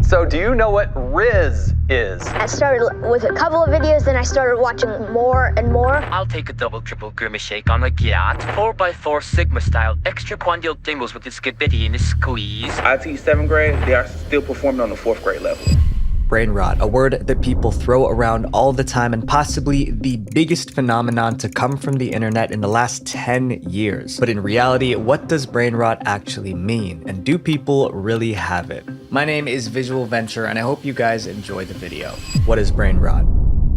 So do you know what Riz is? I started with a couple of videos, then I started watching more and more. I'll take a double triple grimace shake on a yacht, 4x4 Sigma style, extra quandial dingles with this skibidi and this squeeze. I teach 7th grade, they are still performing on the 4th grade level. Brain rot, a word that people throw around all the time and possibly the biggest phenomenon to come from the internet in the last 10 years. But in reality, what does brain rot actually mean? And do people really have it? My name is Visual Venture and I hope you guys enjoy the video. What is brain rot?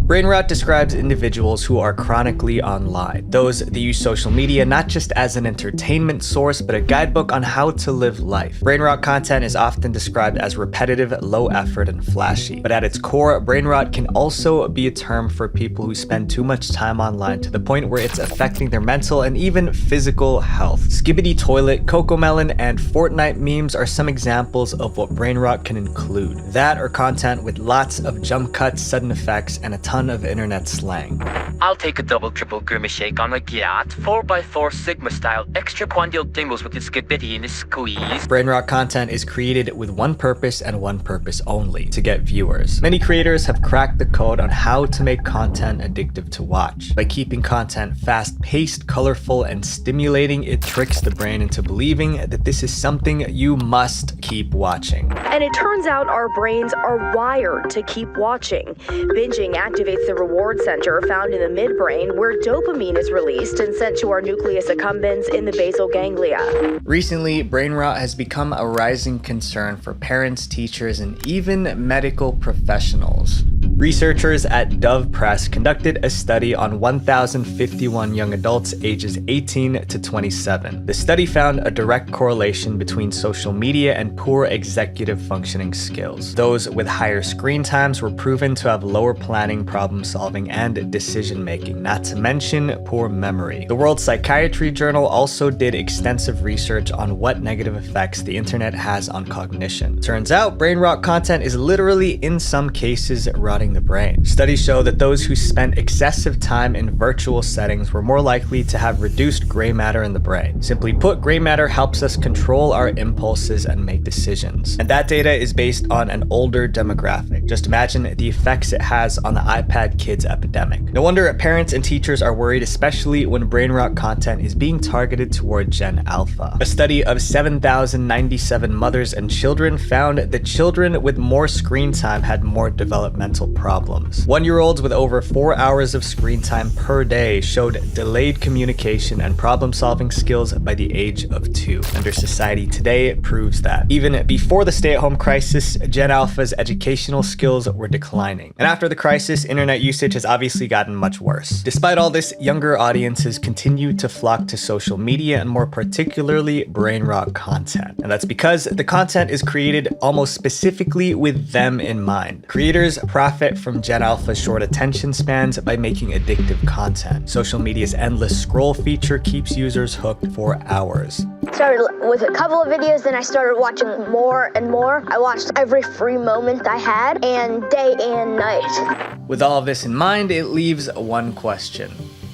Brain rot describes individuals who are chronically online, those that use social media not just as an entertainment source, but a guidebook on how to live life. Brain rot content is often described as repetitive, low effort, and flashy. But at its core, brain rot can also be a term for people who spend too much time online to the point where it's affecting their mental and even physical health. Skibidi Toilet, Cocomelon, and Fortnite memes are some examples of what brain rot can include. That or content with lots of jump cuts, sudden effects, and a ton of internet slang. I'll take a double triple grimace shake on a yacht, 4x4 Sigma style, extra quandial dingles with this skibidi and this squeeze. Brain rot content is created with one purpose and one purpose only: to get viewers. Many creators have cracked the code on how to make content addictive to watch. By keeping content fast-paced, colorful, and stimulating, it tricks the brain into believing that this is something you must keep watching. And it turns out our brains are wired to keep watching. Binging activates the reward center found in the midbrain, where dopamine is released and sent to our nucleus accumbens in the basal ganglia. Recently, brain rot has become a rising concern for parents, teachers, and even medical professionals. Researchers at Dove Press conducted a study on 1,051 young adults ages 18 to 27. The study found a direct correlation between social media and poor executive functioning skills. Those with higher screen times were proven to have lower planning, problem solving, and decision making, not to mention poor memory. The World Psychiatry Journal also did extensive research on what negative effects the internet has on cognition. Turns out, brain rot content is literally, in some cases, rotting the brain. Studies show that those who spent excessive time in virtual settings were more likely to have reduced gray matter in the brain. Simply put, gray matter helps us control our impulses and make decisions. And that data is based on an older demographic. Just imagine the effects it has on the iPad kids epidemic. No wonder parents and teachers are worried, especially when brain rot content is being targeted toward Gen Alpha. A study of 7,097 mothers and children found that children with more screen time had more developmental problems. 1-year-olds with over 4 hours of screen time per day showed delayed communication and problem-solving skills by the age of 2. And our society today proves that. Even before the stay-at-home crisis, Gen Alpha's educational skills were declining. And after the crisis, internet usage has obviously gotten much worse. Despite all this, younger audiences continue to flock to social media and more particularly brain rot content. And that's because the content is created almost specifically with them in mind. Creators profit from Gen Alpha's short attention spans by making addictive content. Social media's endless scroll feature keeps users hooked for hours. Started with a couple of videos, then I started watching more and more. I watched every free moment I had, and day and night. With all of this in mind, it leaves one question.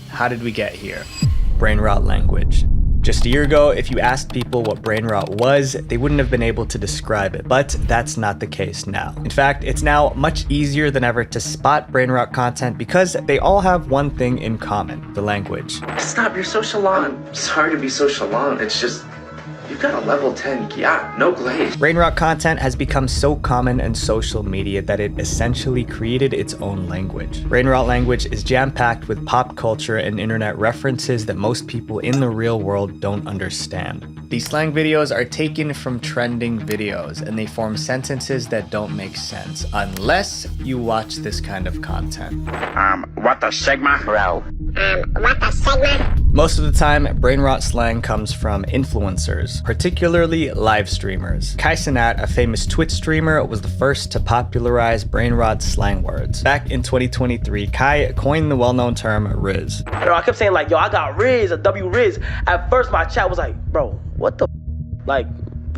How did we get here? Brain rot language. Just a year ago, if you asked people what brain rot was, they wouldn't have been able to describe it, but that's not the case now. In fact, it's now much easier than ever to spot brain rot content because they all have one thing in common: the language. Stop, you're so chalant. Sorry to be so chalant, it's just, you've got a level 10 yacht, no glaze. Brain rot content has become so common in social media that it essentially created its own language. Brain rot language is jam-packed with pop culture and internet references that most people in the real world don't understand. These slang videos are taken from trending videos and they form sentences that don't make sense unless you watch this kind of content. What the Sigma? What the Sigma? Most of the time, brain rot slang comes from influencers, particularly live streamers. Kai Cenat, a famous Twitch streamer, was the first to popularize brain rot slang words. Back in 2023, Kai coined the well-known term Riz. I kept saying like, yo, I got Riz, a W Riz. At first my chat was like, bro, what the like,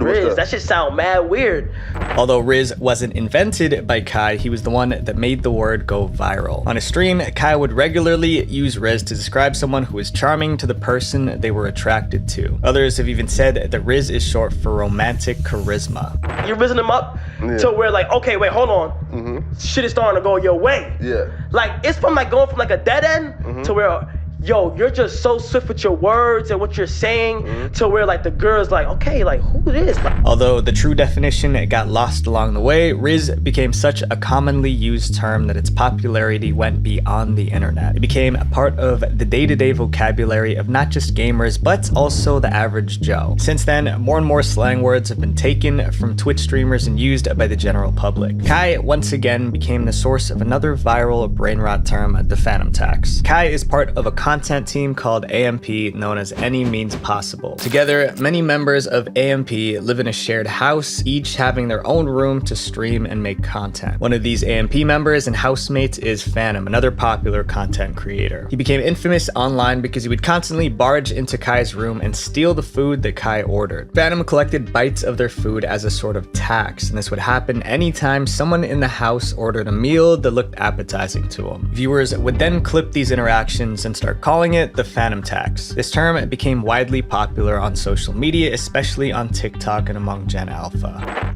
Riz, that shit sound mad weird. Although Riz wasn't invented by Kai, he was the one that made the word go viral. On a stream, Kai would regularly use Riz to describe someone who was charming to the person they were attracted to. Others have even said that Riz is short for romantic charisma. You're rizzing them up to where like, okay, wait, hold on. Shit is starting to go your way. Yeah. Like, it's from like going from like a dead end to where, yo, you're just so swift with your words and what you're saying to where like the girl's like, okay, like who this? Although the true definition got lost along the way, Riz became such a commonly used term that its popularity went beyond the internet. It became a part of the day-to-day vocabulary of not just gamers, but also the average Joe. Since then, more and more slang words have been taken from Twitch streamers and used by the general public. Kai once again became the source of another viral brain rot term, the phantom tax. Kai is part of a content team called AMP, known as Any Means Possible. Together, many members of AMP live in a shared house, each having their own room to stream and make content. One of these AMP members and housemates is Phantom, another popular content creator. He became infamous online because he would constantly barge into Kai's room and steal the food that Kai ordered. Phantom collected bites of their food as a sort of tax, and this would happen anytime someone in the house ordered a meal that looked appetizing to him. Viewers would then clip these interactions and start calling it the phantom tax. This term became widely popular on social media, especially on TikTok and among Gen Alpha.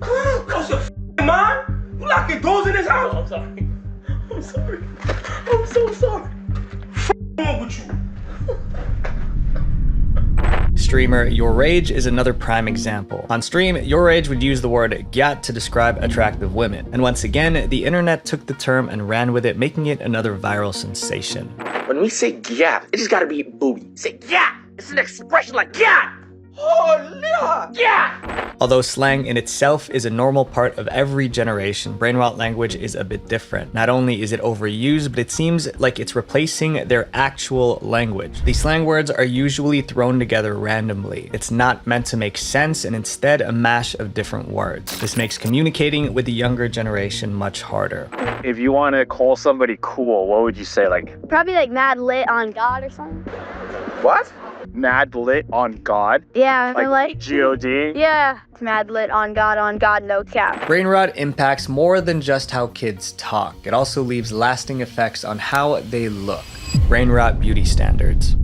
Close your mind? You locking doors in this house? I'm sorry. I'm sorry. I'm so sorry. Wrong with you? Streamer Your Rage is another prime example. On stream, Your Rage would use the word gyat to describe attractive women. And once again, the internet took the term and ran with it, making it another viral sensation. When we say gyat, it just gotta be booby. Say gyat! It's an expression like gyat! Oh, yeah! Although slang in itself is a normal part of every generation, brain rot language is a bit different. Not only is it overused, but it seems like it's replacing their actual language. These slang words are usually thrown together randomly. It's not meant to make sense and instead a mash of different words. This makes communicating with the younger generation much harder. If you want to call somebody cool, what would you say? Like, Probably like mad lit on God or something. What? mad lit on God? Yeah, Like G-O-D? Yeah, it's mad lit on God, no cap. Brain rot impacts more than just how kids talk. It also leaves lasting effects on how they look. Brain rot beauty standards.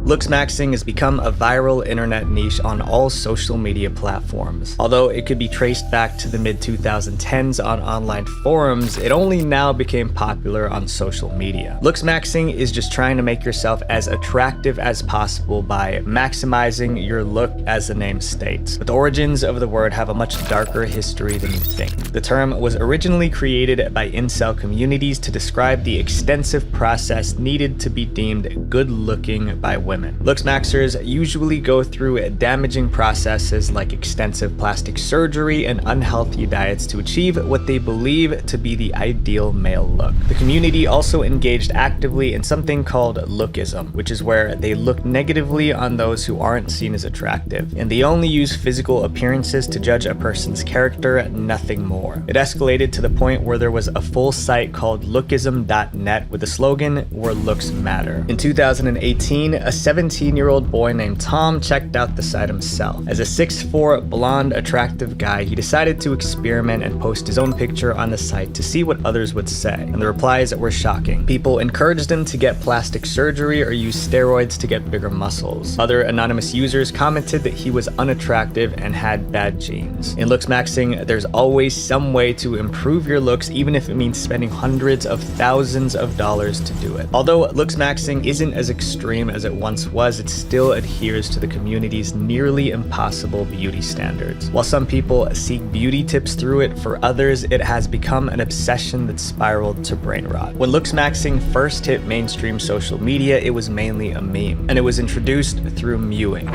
Looks maxing has become a viral internet niche on all social media platforms. Although it could be traced back to the mid-2010s on online forums, it only now became popular on social media. Looks maxing is just trying to make yourself as attractive as possible by maximizing your look, as the name states. But the origins of the word have a much darker history than you think. The term was originally created by incel communities to describe the extensive process needed to be deemed good-looking by women. Looks maxers usually go through damaging processes like extensive plastic surgery and unhealthy diets to achieve what they believe to be the ideal male look. The community also engaged actively in something called lookism, which is where they look negatively on those who aren't seen as attractive, and they only use physical appearances to judge a person's character, nothing more. It escalated to the point where there was a full site called lookism.net with the slogan, "Where looks matter." In 2018, a 17-year-old boy named Tom checked out the site himself. As a 6'4", blonde, attractive guy, he decided to experiment and post his own picture on the site to see what others would say, and the replies were shocking. People encouraged him to get plastic surgery or use steroids to get bigger muscles. Other anonymous users commented that he was unattractive and had bad genes. In looks maxing, there's always some way to improve your looks, even if it means spending hundreds of thousands of dollars to do it. Although looks maxing isn't as extreme as it once was, it still adheres to the community's nearly impossible beauty standards. While some people seek beauty tips through it, for others it has become an obsession that spiraled to brain rot. When looks maxing first hit mainstream social media, it was mainly a meme, and it was introduced through mewing.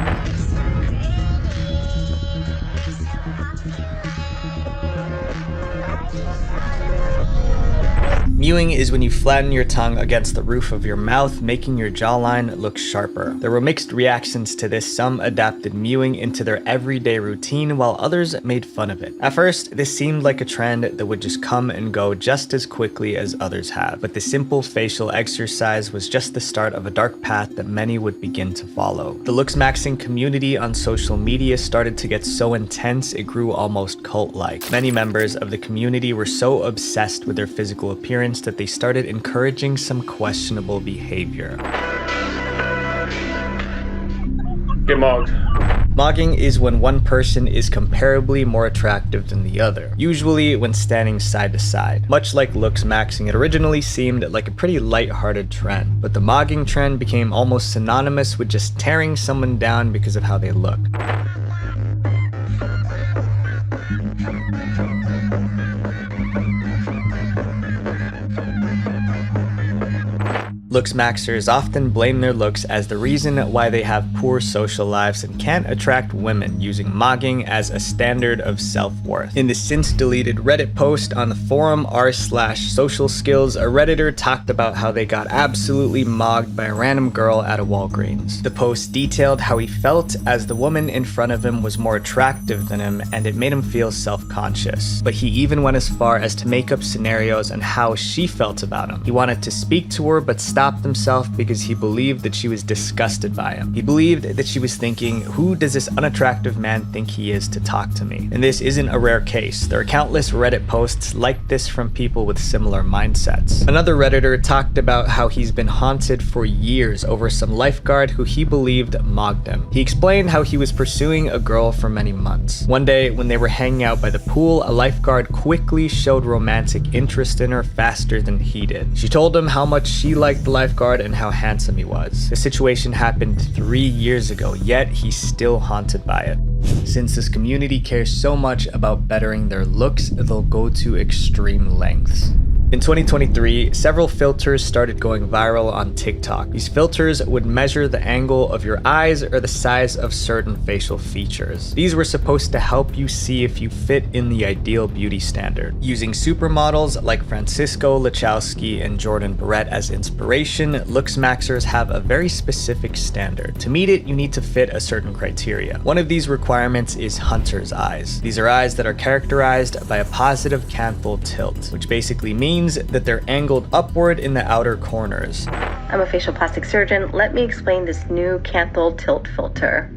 Mewing is when you flatten your tongue against the roof of your mouth, making your jawline look sharper. There were mixed reactions to this. Some adapted mewing into their everyday routine, while others made fun of it. At first, this seemed like a trend that would just come and go just as quickly as others have, but the simple facial exercise was just the start of a dark path that many would begin to follow. The looks maxing community on social media started to get so intense it grew almost cult-like. Many members of the community were so obsessed with their physical appearance that they started encouraging some questionable behavior. Get mugged. Mogging is when one person is comparably more attractive than the other, usually when standing side to side. Much like looks maxing, it originally seemed like a pretty light-hearted trend, but the mogging trend became almost synonymous with just tearing someone down because of how they look. Looks maxers often blame their looks as the reason why they have poor social lives and can't attract women, using mogging as a standard of self-worth. In the since-deleted Reddit post on the forum r/social skills, a Redditor talked about how they got absolutely mogged by a random girl at a Walgreens. The post detailed how he felt as the woman in front of him was more attractive than him, and it made him feel self-conscious. But he even went as far as to make up scenarios on how she felt about him. He wanted to speak to her, but stopped himself because he believed that she was disgusted by him. He believed that she was thinking, who does this unattractive man think he is to talk to me? And this isn't a rare case. There are countless Reddit posts like this from people with similar mindsets. Another Redditor talked about how he's been haunted for years over some lifeguard who he believed mogged him. He explained how he was pursuing a girl for many months. One day, when they were hanging out by the pool, a lifeguard quickly showed romantic interest in her faster than he did. She told him how much she liked the lifeguard and how handsome he was. The situation happened 3 years ago, yet he's still haunted by it. Since this community cares so much about bettering their looks, they'll go to extreme lengths. In 2023, several filters started going viral on TikTok. These filters would measure the angle of your eyes or the size of certain facial features. These were supposed to help you see if you fit in the ideal beauty standard. Using supermodels like Francisco Lachowski and Jordan Barrett as inspiration, looks maxers have a very specific standard. To meet it, you need to fit a certain criteria. One of these requirements is hunter's eyes. These are eyes that are characterized by a positive canthal tilt, which basically means that they're angled upward in the outer corners. I'm a facial plastic surgeon. Let me explain this new canthal tilt filter.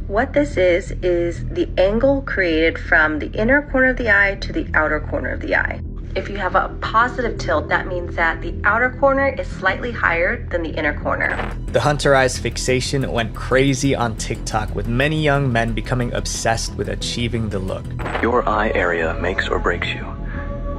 What this is the angle created from the inner corner of the eye to the outer corner of the eye. If you have a positive tilt, that means that the outer corner is slightly higher than the inner corner. The hunter eyes fixation went crazy on TikTok, with many young men becoming obsessed with achieving the look. Your eye area makes or breaks you.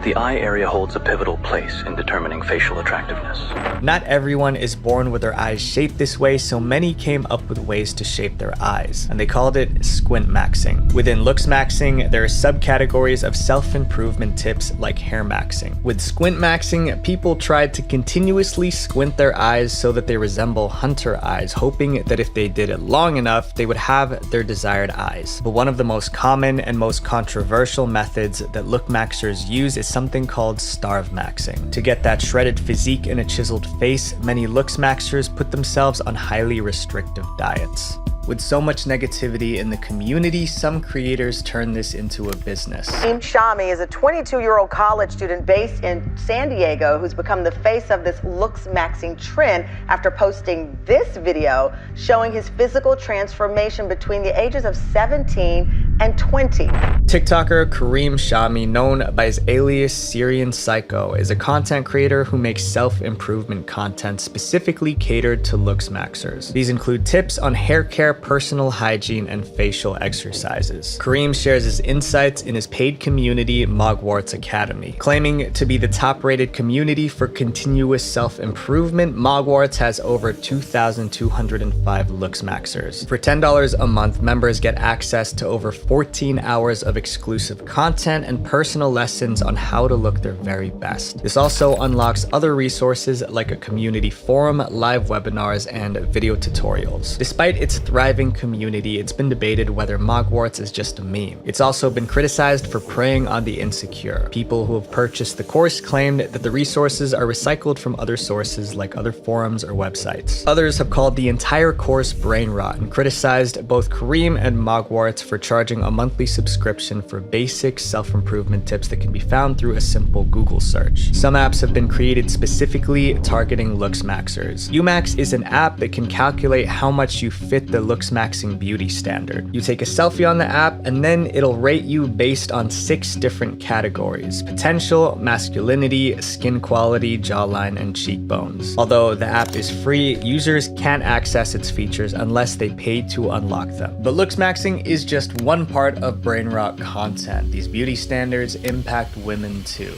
The eye area holds a pivotal place in determining facial attractiveness. Not everyone is born with their eyes shaped this way, so many came up with ways to shape their eyes, and they called it squint maxing. Within looks maxing, there are subcategories of self-improvement tips like hair maxing. With squint maxing, people tried to continuously squint their eyes so that they resemble hunter eyes, hoping that if they did it long enough, they would have their desired eyes. But one of the most common and most controversial methods that look maxers use is something called starve maxing. To get that shredded physique and a chiseled face, many looks maxers put themselves on highly restrictive diets. With so much negativity in the community, some creators turn this into a business. Kareem Shami is a 22-year-old college student based in San Diego who's become the face of this looks maxing trend after posting this video showing his physical transformation between the ages of 17 and 20. TikToker Kareem Shami, known by his alias Syrian Psycho, is a content creator who makes self-improvement content specifically catered to looks maxers. These include tips on hair care, personal hygiene, and facial exercises. Kareem shares his insights in his paid community, Mogwarts Academy. Claiming to be the top-rated community for continuous self-improvement, Mogwarts has over 2,205 looks maxers. For $10 a month, members get access to over 14 hours of exclusive content and personal lessons on how to look their very best. This also unlocks other resources like a community forum, live webinars, and video tutorials. Despite its thriving community, it's been debated whether Mogwarts is just a meme. It's also been criticized for preying on the insecure. People who have purchased the course claimed that the resources are recycled from other sources like other forums or websites. Others have called the entire course brain rot and criticized both Kareem and Mogwarts for charging a monthly subscription for basic self-improvement tips that can be found through a simple Google search. Some apps have been created specifically targeting looks maxers. UMax is an app that can calculate how much you fit the looks maxing beauty standard. You take a selfie on the app and then it'll rate you based on 6 different categories: potential, masculinity, skin quality, jawline, and cheekbones. Although the app is free, users can't access its features unless they pay to unlock them. But looks maxing is just one part of brain rot content. These beauty standards impact women too.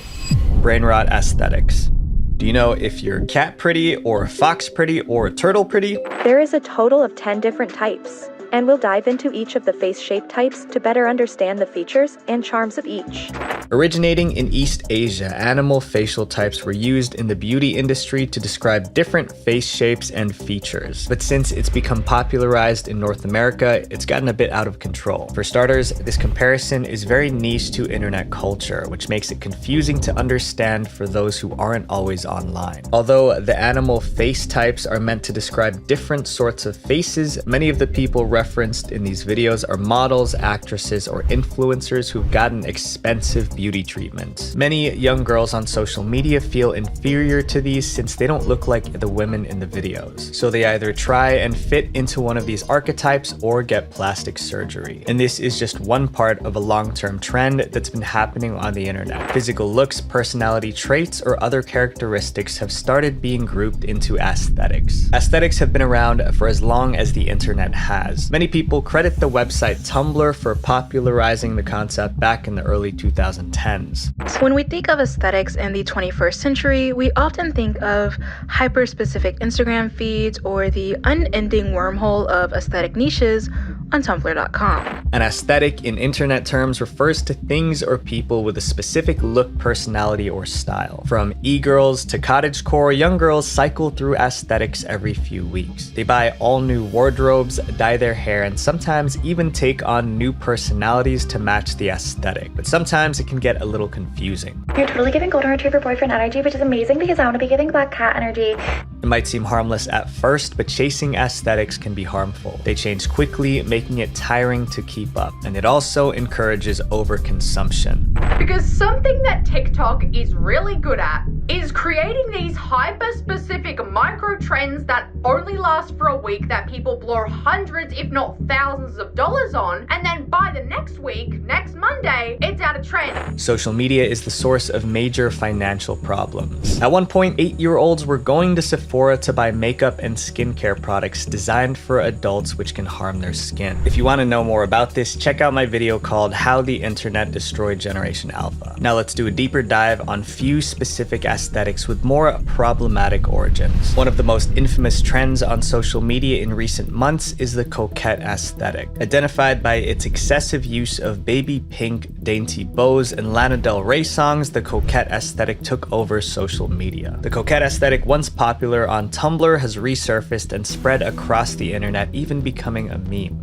Brain rot aesthetics. Do you know if you're cat pretty, or fox pretty, or turtle pretty? There is a total of 10 different types, and we'll dive into each of the face shape types to better understand the features and charms of each. Originating in East Asia, animal facial types were used in the beauty industry to describe different face shapes and features. But since it's become popularized in North America, it's gotten a bit out of control. For starters, this comparison is very niche to internet culture, which makes it confusing to understand for those who aren't always online. Although the animal face types are meant to describe different sorts of faces, many of the people referenced in these videos are models, actresses, or influencers who've gotten expensive beauty treatments. Many young girls on social media feel inferior to these since they don't look like the women in the videos. So they either try and fit into one of these archetypes or get plastic surgery. And this is just one part of a long-term trend that's been happening on the internet. Physical looks, personality traits, or other characteristics have started being grouped into aesthetics. Aesthetics have been around for as long as the internet has. Many people credit the website Tumblr for popularizing the concept back in the early 2010s. When we think of aesthetics in the 21st century, we often think of hyper-specific Instagram feeds or the unending wormhole of aesthetic niches on Tumblr.com. An aesthetic in internet terms refers to things or people with a specific look, personality, or style. From e-girls to cottagecore, young girls cycle through aesthetics every few weeks. They buy all new wardrobes, dye their hair, and sometimes even take on new personalities to match the aesthetic. But sometimes it can get a little confusing. You're totally giving golden retriever boyfriend energy, which is amazing because I want to be giving black cat energy. It might seem harmless at first, but chasing aesthetics can be harmful. They change quickly, making it tiring to keep up, and it also encourages overconsumption. Because something that TikTok is really good at is creating these hyper-specific micro-trends that only last for a week that people blow hundreds if not thousands of dollars on, and then by the next week, next Monday, it's out of trend. Social media is the source of major financial problems. At one point, 8-year-olds were going to Sephora to buy makeup and skincare products designed for adults which can harm their skin. If you want to know more about this, check out my video called How the Internet Destroyed Generation Alpha. Now let's do a deeper dive on few specific aesthetics with more problematic origins. One of the most infamous trends on social media in recent months is the coquette aesthetic. Identified by its excessive use of baby pink, dainty bows, and Lana Del Rey songs, the coquette aesthetic took over social media. The coquette aesthetic, once popular on Tumblr, has resurfaced and spread across the internet, even becoming a meme.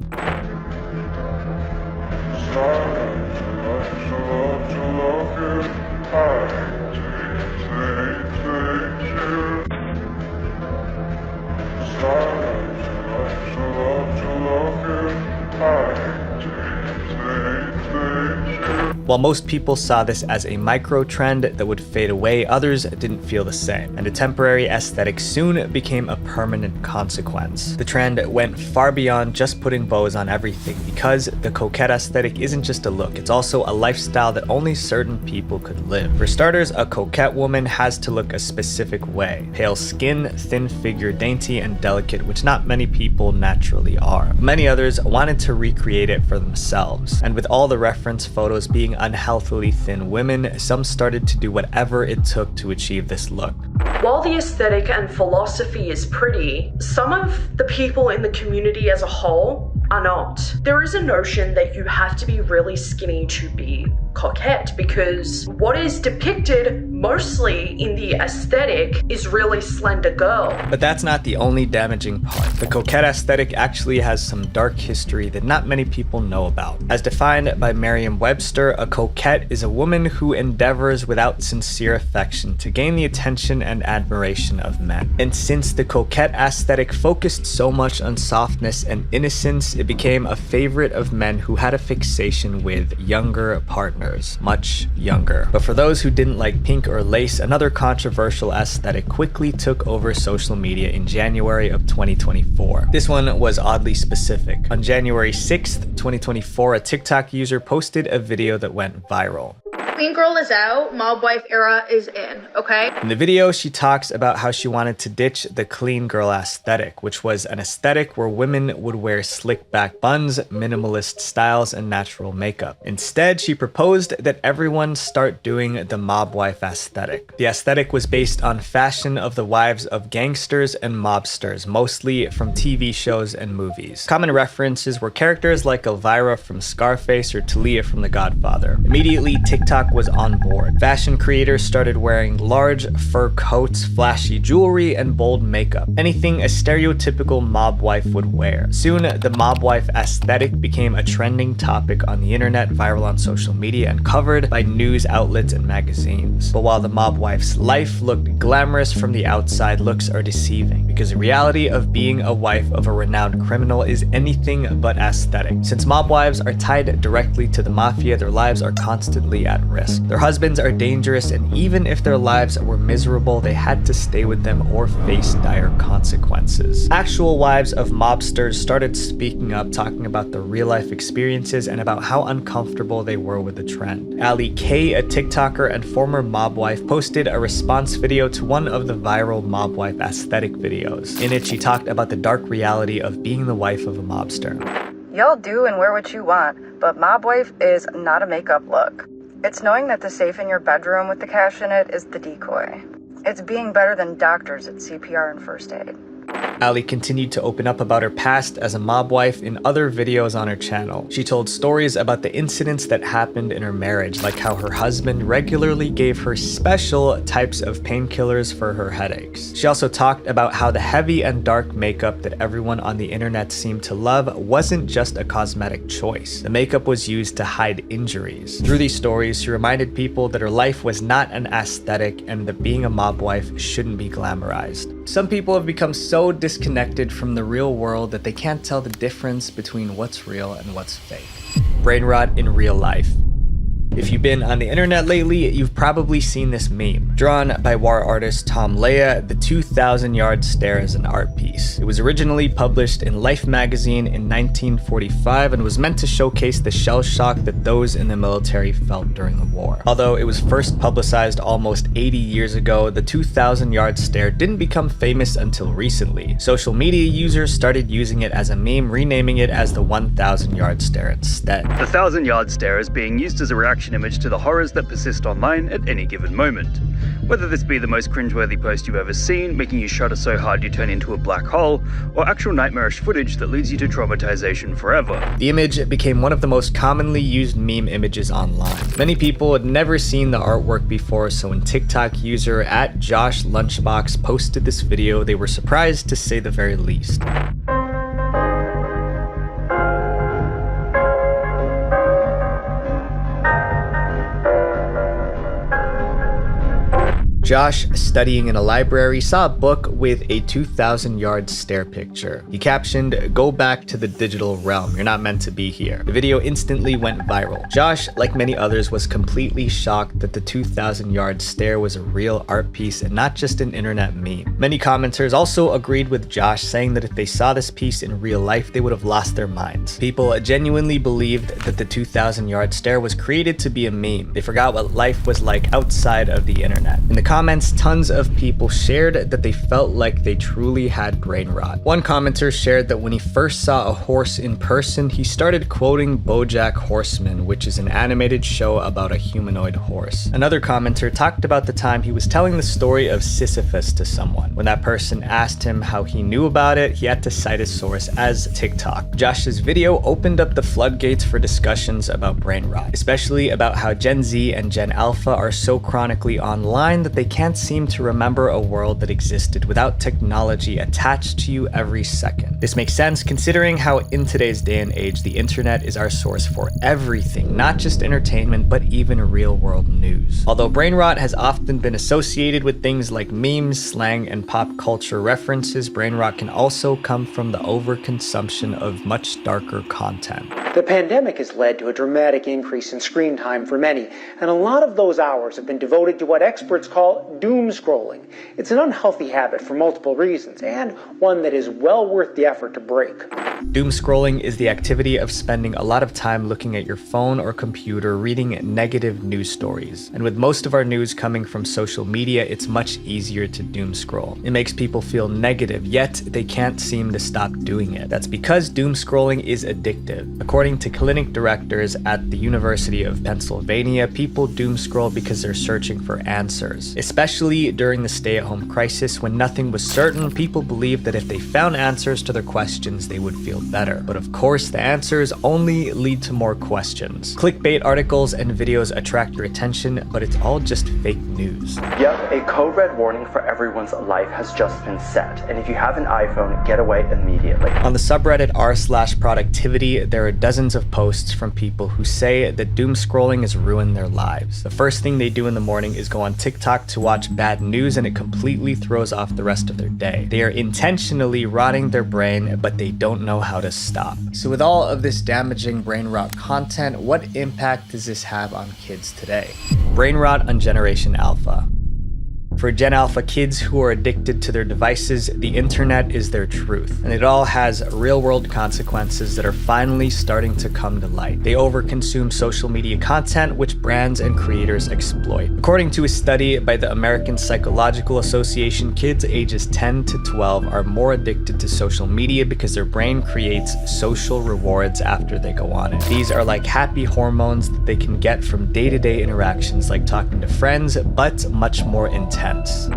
While most people saw this as a micro trend that would fade away, others didn't feel the same, and a temporary aesthetic soon became a permanent consequence. The trend went far beyond just putting bows on everything, because the coquette aesthetic isn't just a look, it's also a lifestyle that only certain people could live. For starters, a coquette woman has to look a specific way. Pale skin, thin figure, dainty, and delicate, which not many people naturally are. Many others wanted to recreate it for themselves, and with all the reference photos being unhealthily thin women, some started to do whatever it took to achieve this look. While the aesthetic and philosophy is pretty, some of the people in the community as a whole are not. There is a notion that you have to be really skinny to be coquette, because what is depicted mostly in the aesthetic is really slender girl. But that's not the only damaging part. The coquette aesthetic actually has some dark history that not many people know about. As defined by Merriam-Webster, a coquette is a woman who endeavors without sincere affection to gain the attention and admiration of men. And since the coquette aesthetic focused so much on softness and innocence, it became a favorite of men who had a fixation with younger partners. Much younger. But for those who didn't like pink or lace, another controversial aesthetic quickly took over social media in January of 2024. This one was oddly specific. On January 6th, 2024, a TikTok user posted a video that went viral. Clean girl is out, mob wife era is in, okay? In the video, she talks about how she wanted to ditch the clean girl aesthetic, which was an aesthetic where women would wear slick back buns, minimalist styles, and natural makeup. Instead, she proposed that everyone start doing the mob wife aesthetic. The aesthetic was based on fashion of the wives of gangsters and mobsters, mostly from TV shows and movies. Common references were characters like Elvira from Scarface or Talia from The Godfather. Immediately, TikTok was on board. Fashion creators started wearing large fur coats, flashy jewelry, and bold makeup. Anything a stereotypical mob wife would wear. Soon, the mob wife aesthetic became a trending topic on the internet, viral on social media, and covered by news outlets and magazines. But while the mob wife's life looked glamorous from the outside, looks are deceiving, because the reality of being a wife of a renowned criminal is anything but aesthetic. Since mob wives are tied directly to the mafia, their lives are constantly at risk. Their husbands are dangerous, and even if their lives were miserable, they had to stay with them or face dire consequences. Actual wives of mobsters started speaking up, talking about their real-life experiences and about how uncomfortable they were with the trend. Ali K, a TikToker and former mob wife, posted a response video to one of the viral mob wife aesthetic videos. In it, she talked about the dark reality of being the wife of a mobster. Y'all do and wear what you want, but mob wife is not a makeup look. It's knowing that the safe in your bedroom with the cash in it is the decoy. It's being better than doctors at CPR and first aid. Ali continued to open up about her past as a mob wife in other videos on her channel. She told stories about the incidents that happened in her marriage, like how her husband regularly gave her special types of painkillers for her headaches. She also talked about how the heavy and dark makeup that everyone on the internet seemed to love wasn't just a cosmetic choice. The makeup was used to hide injuries. Through these stories, she reminded people that her life was not an aesthetic and that being a mob wife shouldn't be glamorized. Some people have become so disconnected from the real world that they can't tell the difference between what's real and what's fake. Brain rot in real life. If you've been on the internet lately, you've probably seen this meme. Drawn by war artist Tom Leah, the 2,000-yard stare is an art piece. It was originally published in Life magazine in 1945 and was meant to showcase the shell shock that those in the military felt during the war. Although it was first publicized almost 80 years ago, the 2,000-yard stare didn't become famous until recently. Social media users started using it as a meme, renaming it as the 1,000-yard stare instead. The 1,000-yard stare is being used as a reaction image to the horrors that persist online at any given moment. Whether this be the most cringeworthy post you've ever seen, making you shudder so hard you turn into a black hole, or actual nightmarish footage that leads you to traumatization forever. The image became one of the most commonly used meme images online. Many people had never seen the artwork before, so when TikTok user @JoshLunchbox posted this video, they were surprised to say the very least. Josh, studying in a library, saw a book with a 2,000-yard stare picture. He captioned, "Go back to the digital realm. You're not meant to be here." The video instantly went viral. Josh, like many others, was completely shocked that the 2,000-yard stare was a real art piece and not just an internet meme. Many commenters also agreed with Josh, saying that if they saw this piece in real life, they would have lost their minds. People genuinely believed that the 2,000-yard stare was created to be a meme. They forgot what life was like outside of the internet. In the comments, tons of people shared that they felt like they truly had brain rot. One commenter shared that when he first saw a horse in person, he started quoting BoJack Horseman, which is an animated show about a humanoid horse. Another commenter talked about the time he was telling the story of Sisyphus to someone. When that person asked him how he knew about it, he had to cite his source as TikTok. Josh's video opened up the floodgates for discussions about brain rot, especially about how Gen Z and Gen Alpha are so chronically online that they can't seem to remember a world that existed without technology attached to you every second. This makes sense considering how in today's day and age the internet is our source for everything, not just entertainment but even real-world news. Although brain rot has often been associated with things like memes, slang, and pop culture references, brain rot can also come from the overconsumption of much darker content. The pandemic has led to a dramatic increase in screen time for many, and a lot of those hours have been devoted to what experts call doom scrolling. It's an unhealthy habit for multiple reasons, and one that is well worth the effort to break. Doom scrolling is the activity of spending a lot of time looking at your phone or computer reading negative news stories. And with most of our news coming from social media, it's much easier to doom scroll. It makes people feel negative, yet they can't seem to stop doing it. That's because doom scrolling is addictive. According to clinic directors at the University of Pennsylvania, people doom scroll because they're searching for answers. Especially during the stay-at-home crisis, when nothing was certain, people believed that if they found answers to their questions, they would feel better. But of course, the answers only lead to more questions. Clickbait articles and videos attract your attention, but it's all just fake news. Yep, a code red warning for everyone's life has just been set, and if you have an iPhone, get away immediately. On the subreddit r/productivity, there are dozens of posts from people who say that doom scrolling has ruined their lives. The first thing they do in the morning is go on TikTok to watch bad news, and it completely throws off the rest of their day. They are intentionally rotting their brain, but they don't know how to stop. So with all of this damaging brain rot content, what impact does this have on kids today? Brain rot on Generation Alpha. For Gen Alpha kids who are addicted to their devices, the internet is their truth, and it all has real-world consequences that are finally starting to come to light. They overconsume social media content, which brands and creators exploit. According to a study by the American Psychological Association, kids ages 10 to 12 are more addicted to social media because their brain creates social rewards after they go on it. These are like happy hormones that they can get from day-to-day interactions like talking to friends, but much more intense.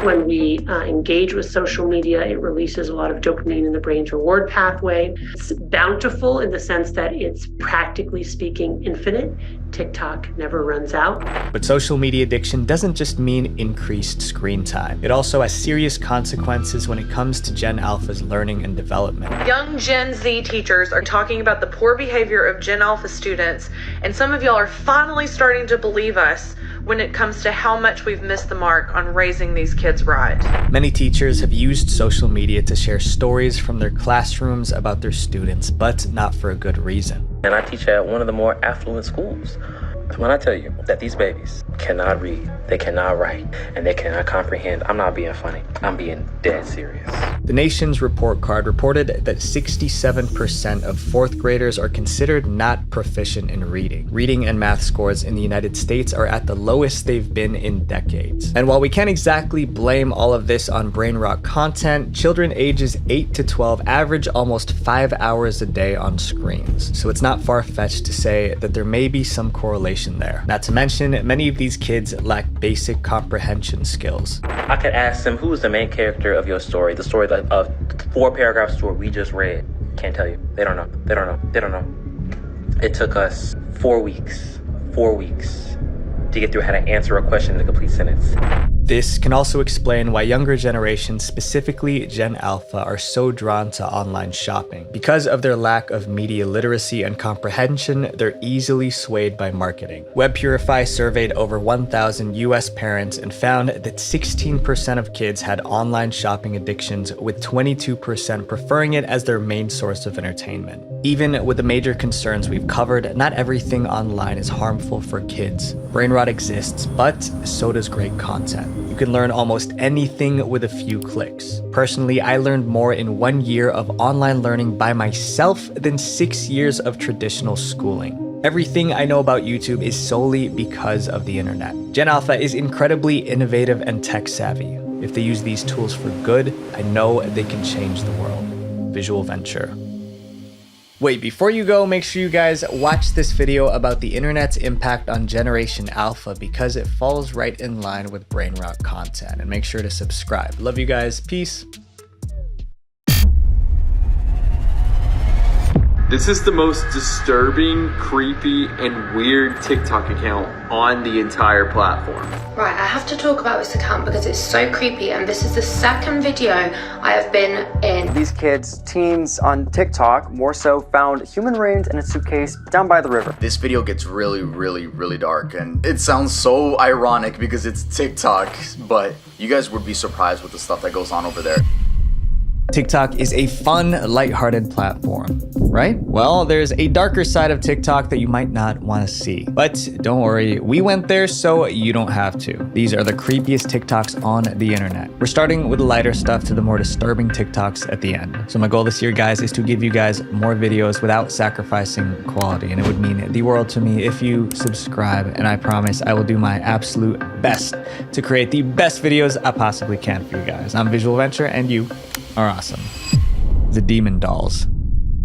When we engage with social media, it releases a lot of dopamine in the brain's reward pathway. It's bountiful in the sense that it's practically speaking infinite. TikTok never runs out. But social media addiction doesn't just mean increased screen time. It also has serious consequences when it comes to Gen Alpha's learning and development. Young Gen Z teachers are talking about the poor behavior of Gen Alpha students, and some of y'all are finally starting to believe us when it comes to how much we've missed the mark on raising these kids right. Many teachers have used social media to share stories from their classrooms about their students, but not for a good reason. And I teach at one of the more affluent schools. When I tell you that these babies cannot read, they cannot write, and they cannot comprehend, I'm not being funny. I'm being dead serious. The Nation's report card reported that 67% of fourth graders are considered not proficient in reading. Reading and math scores in the United States are at the lowest they've been in decades. And while we can't exactly blame all of this on brain rot content, children ages 8 to 12 average almost 5 hours a day on screens. So it's not far-fetched to say that there may be some correlation there. Not to mention, many of these kids lack basic comprehension skills. I could ask them, who is the main character of your story? The story of 4-paragraph story we just read. Can't tell you. They don't know. They don't know. They don't know. It took us 4 weeks to get through how to answer a question in a complete sentence. This can also explain why younger generations, specifically Gen Alpha, are so drawn to online shopping. Because of their lack of media literacy and comprehension, they're easily swayed by marketing. WebPurify surveyed over 1,000 US parents and found that 16% of kids had online shopping addictions, with 22% preferring it as their main source of entertainment. Even with the major concerns we've covered, not everything online is harmful for kids. Brain rot exists, but so does great content. You can learn almost anything with a few clicks. Personally, I learned more in 1 year of online learning by myself than 6 years of traditional schooling. Everything I know about YouTube is solely because of the internet. Gen Alpha is incredibly innovative and tech savvy. If they use these tools for good, I know they can change the world. Visual Venture. Wait, before you go, make sure you guys watch this video about the internet's impact on Generation Alpha because it falls right in line with brain rot content. And make sure to subscribe. Love you guys. Peace. This is the most disturbing, creepy, and weird TikTok account on the entire platform. Right, I have to talk about this account because it's so creepy, and this is the second video I have been in. These kids, teens on TikTok, more so found human remains in a suitcase down by the river. This video gets really dark, and it sounds so ironic because it's TikTok, but you guys would be surprised with the stuff that goes on over there. TikTok is a fun, lighthearted platform, right? Well, there's a darker side of TikTok that you might not want to see. But don't worry, we went there so you don't have to. These are the creepiest TikToks on the internet. We're starting with the lighter stuff to the more disturbing TikToks at the end. So my goal this year, guys, is to give you guys more videos without sacrificing quality. And it would mean the world to me if you subscribe. And I promise I will do my absolute best to create the best videos I possibly can for you guys. I'm Visual Venture, and you are awesome. The Demon Dolls.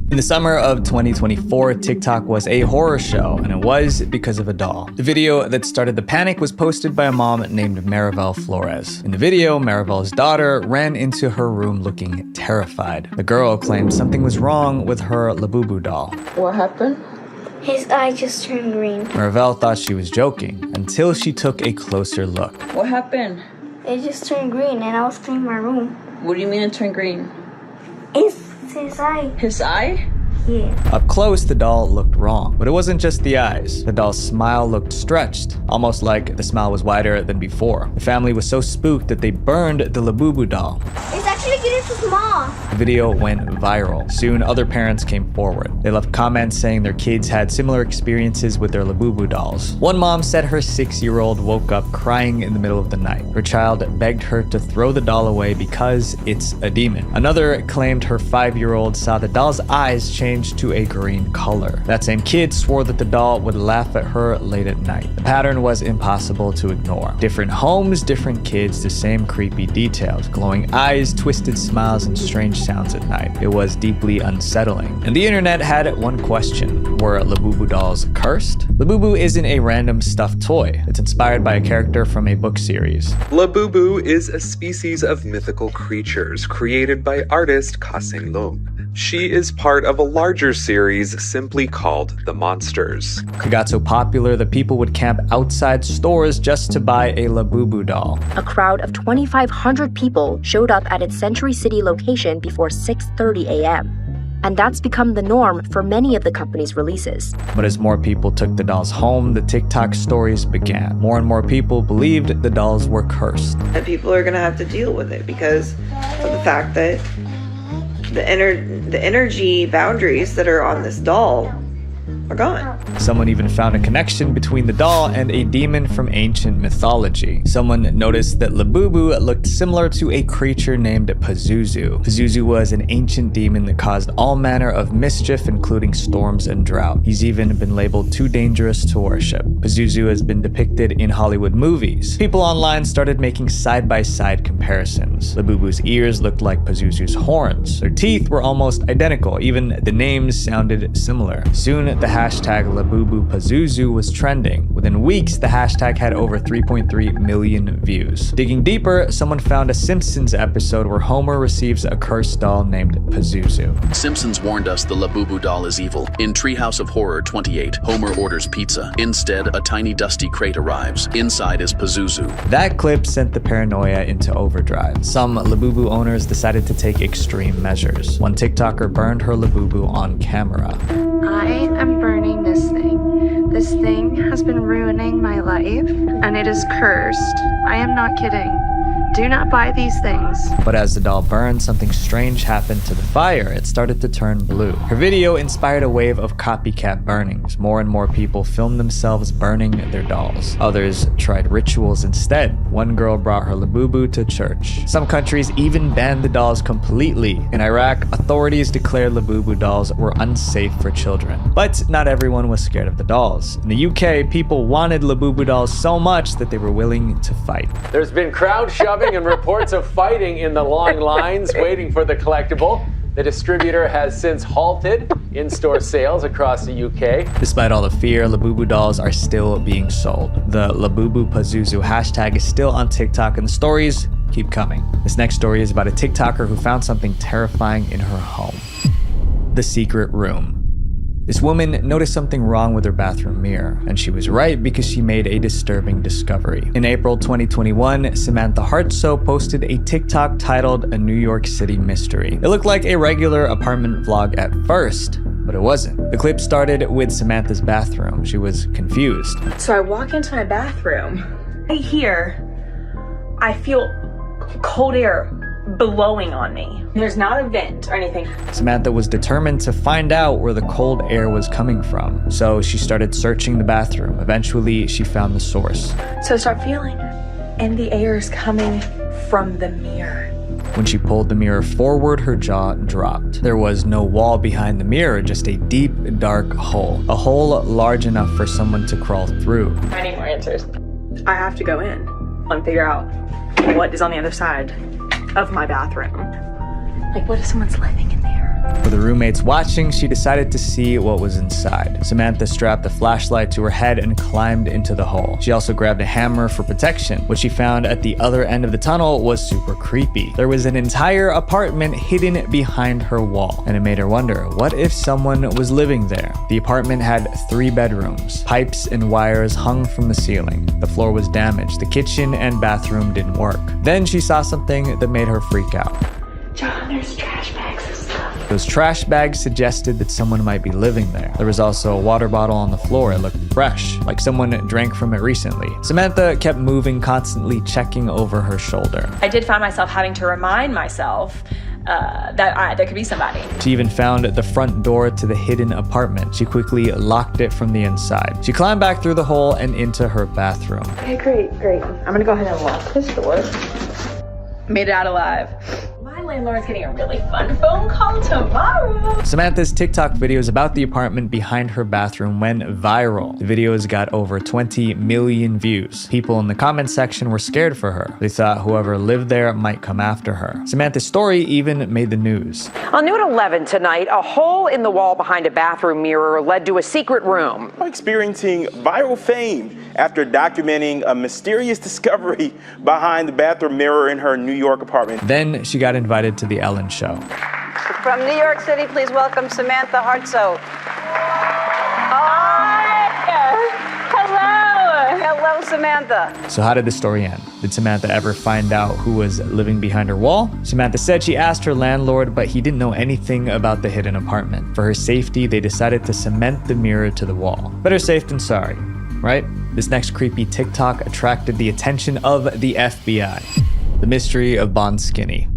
In the summer of 2024, TikTok was a horror show, and it was because of a doll. The video that started the panic was posted by a mom named Maribel Flores. In the video, Maribel's daughter ran into her room looking terrified. The girl claimed something was wrong with her Labubu doll. What happened? His eye just turned green. Maribel thought she was joking until she took a closer look. What happened? It just turned green and I was cleaning my room. What do you mean it turned green? It's his eye. His eye? Yeah. Up close, the doll looked wrong, but it wasn't just the eyes. The doll's smile looked stretched, almost like the smile was wider than before. The family was so spooked that they burned the Labubu doll. It's actually getting too small. The video went viral. Soon, other parents came forward. They left comments saying their kids had similar experiences with their Labubu dolls. One mom said her 6-year-old woke up crying in the middle of the night. Her child begged her to throw the doll away because it's a demon. Another claimed her 5-year-old saw the doll's eyes change to a green color. That same kid swore that the doll would laugh at her late at night. The pattern was impossible to ignore. Different homes, different kids, the same creepy details. Glowing eyes, twisted smiles, and strange sounds at night. It was deeply unsettling. And the internet had one question. Were Labubu dolls cursed? Labubu isn't a random stuffed toy. It's inspired by a character from a book series. Labubu is a species of mythical creatures created by artist Ka-Seng Lung. She is part of a larger series simply called The Monsters. It got so popular that people would camp outside stores just to buy a Labubu doll. A crowd of 2,500 people showed up at its Century City location before 6:30 a.m. And that's become the norm for many of the company's releases. But as more people took the dolls home, the TikTok stories began. More and more people believed the dolls were cursed. And people are gonna have to deal with it because of the fact that the energy boundaries that are on this doll are gone. Someone even found a connection between the doll and a demon from ancient mythology. Someone noticed that Labubu looked similar to a creature named Pazuzu. Pazuzu was an ancient demon that caused all manner of mischief, including storms and drought. He's even been labeled too dangerous to worship. Pazuzu has been depicted in Hollywood movies. People online started making side-by-side comparisons. Labubu's ears looked like Pazuzu's horns. Their teeth were almost identical. Even the names sounded similar. Soon, the hashtag Labubu Pazuzu was trending. Within weeks, the hashtag had over 3.3 million views. Digging deeper, someone found a Simpsons episode where Homer receives a cursed doll named Pazuzu. Simpsons warned us the Labubu doll is evil. In Treehouse of Horror 28, Homer orders pizza. Instead, a tiny dusty crate arrives. Inside is Pazuzu. That clip sent the paranoia into overdrive. Some Labubu owners decided to take extreme measures. One TikToker burned her Labubu on camera. I am burning this thing. This thing has been ruining my life, and it is cursed. I am not kidding. Do not buy these things. But as the doll burned, something strange happened to the fire. It started to turn blue. Her video inspired a wave of copycat burnings. More and more people filmed themselves burning their dolls. Others tried rituals instead. One girl brought her Labubu to church. Some countries even banned the dolls completely. In Iraq, authorities declared Labubu dolls were unsafe for children. But not everyone was scared of the dolls. In the UK, people wanted Labubu dolls so much that they were willing to fight. There's been crowd shoving and reports of fighting in the long lines waiting for the collectible. The distributor has since halted in-store sales across the UK. Despite all the fear, Labubu dolls are still being sold. The Labubu Pazuzu hashtag is still on TikTok and the stories keep coming. This next story is about a TikToker who found something terrifying in her home. The secret room. This woman noticed something wrong with her bathroom mirror, and she was right because she made a disturbing discovery. In April 2021, Samantha Hartsoe posted a TikTok titled A New York City Mystery. It looked like a regular apartment vlog at first, but it wasn't. The clip started with Samantha's bathroom. She was confused. So I walk into my bathroom. Right here, I feel cold air blowing on me. There's not a vent or anything. Samantha was determined to find out where the cold air was coming from, so she started searching the bathroom. Eventually, she found the source. So I start feeling, and the air is coming from the mirror. When she pulled the mirror forward, her jaw dropped. There was no wall behind the mirror, just a deep, dark hole. A hole large enough for someone to crawl through. I need more answers. I have to go in and figure out what is on the other side of my bathroom. Like, what if someone's living in there? For the roommates watching, she decided to see what was inside. Samantha strapped a flashlight to her head and climbed into the hole. She also grabbed a hammer for protection. What she found at the other end of the tunnel was super creepy. There was an entire apartment hidden behind her wall, and it made her wonder, what if someone was living there? The apartment had 3 bedrooms. Pipes and wires hung from the ceiling. The floor was damaged. The kitchen and bathroom didn't work. Then she saw something that made her freak out. John, there's trash bags and stuff. Those trash bags suggested that someone might be living there. There was also a water bottle on the floor. It looked fresh, like someone drank from it recently. Samantha kept moving, constantly checking over her shoulder. I did find myself having to remind myself that there could be somebody. She even found the front door to the hidden apartment. She quickly locked it from the inside. She climbed back through the hole and into her bathroom. Okay, great. I'm gonna go ahead and lock this door. Made it out alive. My landlord's getting a really fun phone call tomorrow. Samantha's TikTok videos about the apartment behind her bathroom went viral. The videos got over 20 million views. People in the comment section were scared for her. They thought whoever lived there might come after her. Samantha's story even made the news. On New at 11 tonight, a hole in the wall behind a bathroom mirror led to a secret room. Experiencing viral fame after documenting a mysterious discovery behind the bathroom mirror in her New York apartment. Then she got invited to the Ellen Show. From New York City, please welcome Samantha Hartsoe. Hello, Samantha. So how did the story end? Did Samantha ever find out who was living behind her wall? Samantha said she asked her landlord, but he didn't know anything about the hidden apartment. For her safety, they decided to cement the mirror to the wall. Better safe than sorry, right? This next creepy TikTok attracted the attention of the FBI. The mystery of Bon Skinny.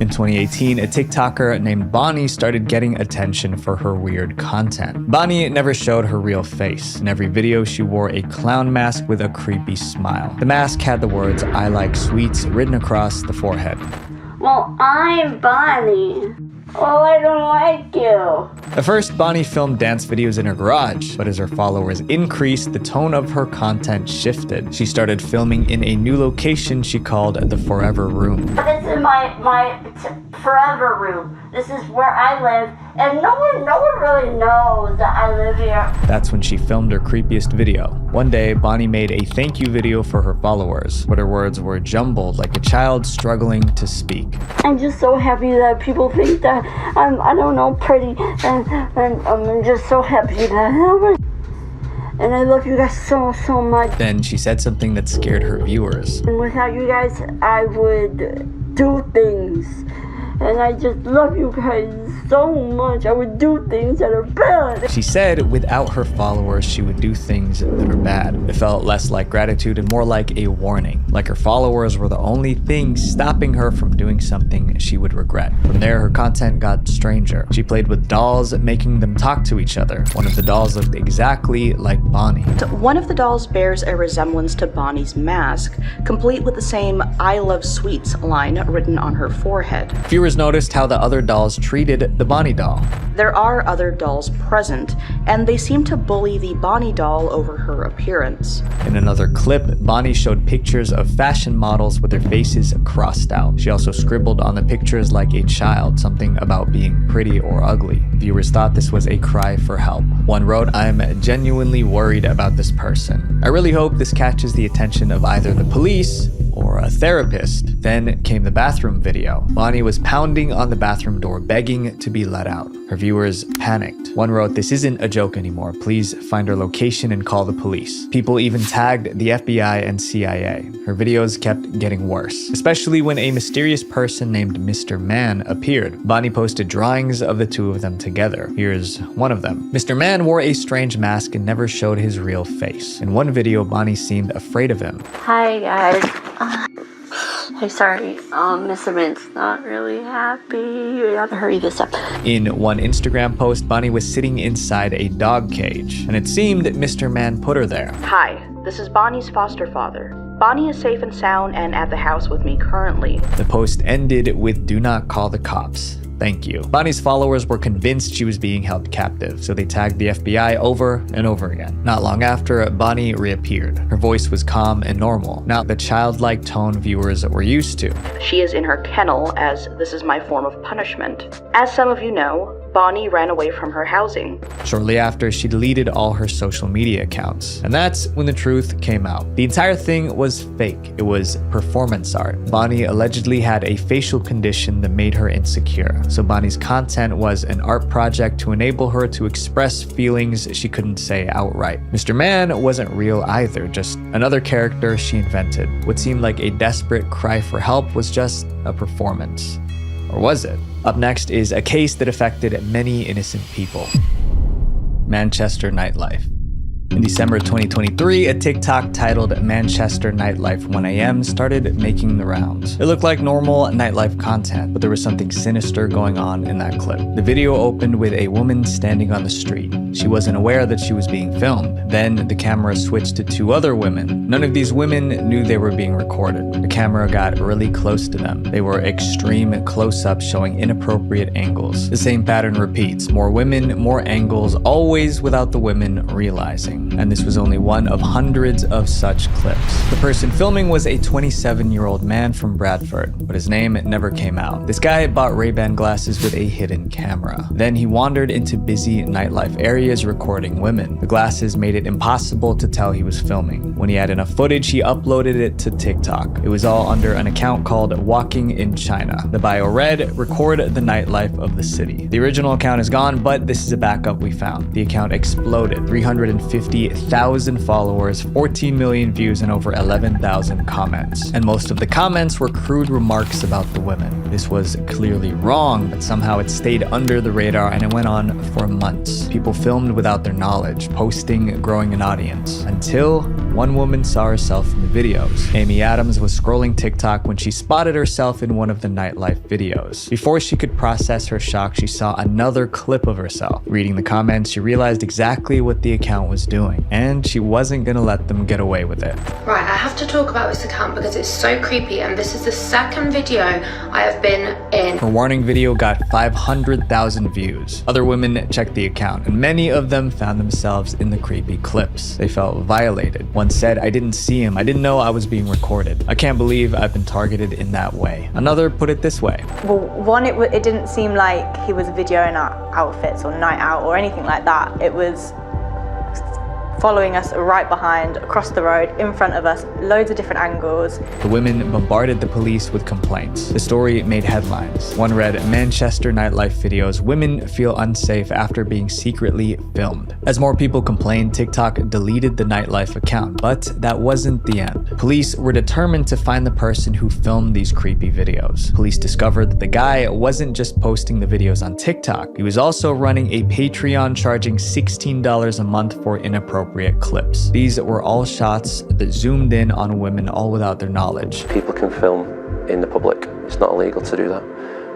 In 2018, a TikToker named Bonnie started getting attention for her weird content. Bonnie never showed her real face. In every video, she wore a clown mask with a creepy smile. The mask had the words, "I like sweets," written across the forehead. Well, I'm Bonnie. Oh, I don't like you. At first, Bonnie filmed dance videos in her garage, but as her followers increased, the tone of her content shifted. She started filming in a new location she called the Forever Room. This is my forever room. This is where I live, and no one really knows that I live here. That's when she filmed her creepiest video. One day, Bonnie made a thank you video for her followers, but her words were jumbled like a child struggling to speak. I'm just so happy that people think that I'm, I don't know, pretty, and I'm just so happy that and I love you guys so much. Then she said something that scared her viewers. And without you guys, I would do things And I just love you guys so much. I would do things that are bad. She said without her followers, she would do things that are bad. It felt less like gratitude and more like a warning. Like her followers were the only thing stopping her from doing something she would regret. From there, her content got stranger. She played with dolls, making them talk to each other. One of the dolls looked exactly like Bonnie. One of the dolls bears a resemblance to Bonnie's mask, complete with the same "I love sweets" line written on her forehead. Viewers noticed how the other dolls treated the Bonnie doll. There are other dolls present, and they seem to bully the Bonnie doll over her appearance. In another clip, Bonnie showed pictures of fashion models with their faces crossed out. She also scribbled on the pictures like a child, something about being pretty or ugly. Viewers thought this was a cry for help. One wrote, "I'm genuinely worried about this person. I really hope this catches the attention of either the police or a therapist." Then came the bathroom video. Bonnie was pounding on the bathroom door, begging to be let out. Her viewers panicked. One wrote, "This isn't a joke anymore. Please find her location and call the police." People even tagged the FBI and CIA. Her videos kept getting worse, especially when a mysterious person named Mr. Man appeared. Bonnie posted drawings of the two of them together. Here's one of them. Mr. Man wore a strange mask and never showed his real face. In one video, Bonnie seemed afraid of him. Hi guys. Hey, sorry. Mr. Man's not really happy. We gotta hurry this up. In one Instagram post, Bonnie was sitting inside a dog cage, and it seemed that Mr. Man put her there. Hi, this is Bonnie's foster father. Bonnie is safe and sound and at the house with me currently. The post ended with "Do not call the cops. Thank you." Bonnie's followers were convinced she was being held captive, so they tagged the FBI over and over again. Not long after, Bonnie reappeared. Her voice was calm and normal, not the childlike tone viewers were used to. She is in her kennel, as this is my form of punishment. As some of you know, Bonnie ran away from her housing. Shortly after, she deleted all her social media accounts. And that's when the truth came out. The entire thing was fake. It was performance art. Bonnie allegedly had a facial condition that made her insecure. So Bonnie's content was an art project to enable her to express feelings she couldn't say outright. Mr. Man wasn't real either, just another character she invented. What seemed like a desperate cry for help was just a performance. Or was it? Up next is a case that affected many innocent people. Manchester nightlife. In December 2023, a TikTok titled "Manchester Nightlife 1 a.m." started making the rounds. It looked like normal nightlife content, but there was something sinister going on in that clip. The video opened with a woman standing on the street. She wasn't aware that she was being filmed. Then the camera switched to two other women. None of these women knew they were being recorded. The camera got really close to them. They were extreme close-ups showing inappropriate angles. The same pattern repeats. More women, more angles, always without the women realizing. And this was only one of hundreds of such clips. The person filming was a 27-year-old man from Bradford, but his name never came out. This guy bought Ray-Ban glasses with a hidden camera. Then he wandered into busy nightlife areas recording women. The glasses made it impossible to tell he was filming. When he had enough footage, he uploaded it to TikTok. It was all under an account called Walking in China. The bio read, "Record the nightlife of the city." The original account is gone, but this is a backup we found. The account exploded. 350,000 followers, 14 million views, and over 11,000 comments. And most of the comments were crude remarks about the women. This was clearly wrong, but somehow it stayed under the radar and it went on for months. People filmed without their knowledge, posting, growing an audience, until one woman saw herself in the videos. Amy Adams was scrolling TikTok when she spotted herself in one of the nightlife videos. Before she could process her shock, she saw another clip of herself. Reading the comments, she realized exactly what the account was doing, and she wasn't gonna let them get away with it. Right, I have to talk about this account because it's so creepy, and this is the second video I have been in. Her warning video got 500,000 views. Other women checked the account, and many of them found themselves in the creepy clips. They felt violated. One said, "I didn't see him. I didn't know I was being recorded. I can't believe I've been targeted in that way." Another put it this way. Well, one, it didn't seem like he was videoing our outfits or night out or anything like that. It was following us right behind, across the road, in front of us, loads of different angles. The women bombarded the police with complaints. The story made headlines. One read, "Manchester nightlife videos, women feel unsafe after being secretly filmed." As more people complained, TikTok deleted the nightlife account, but that wasn't the end. Police were determined to find the person who filmed these creepy videos. Police discovered that the guy wasn't just posting the videos on TikTok, he was also running a Patreon charging $16 a month for inappropriate clips. These were all shots that zoomed in on women all without their knowledge. People can film in the public. It's not illegal to do that.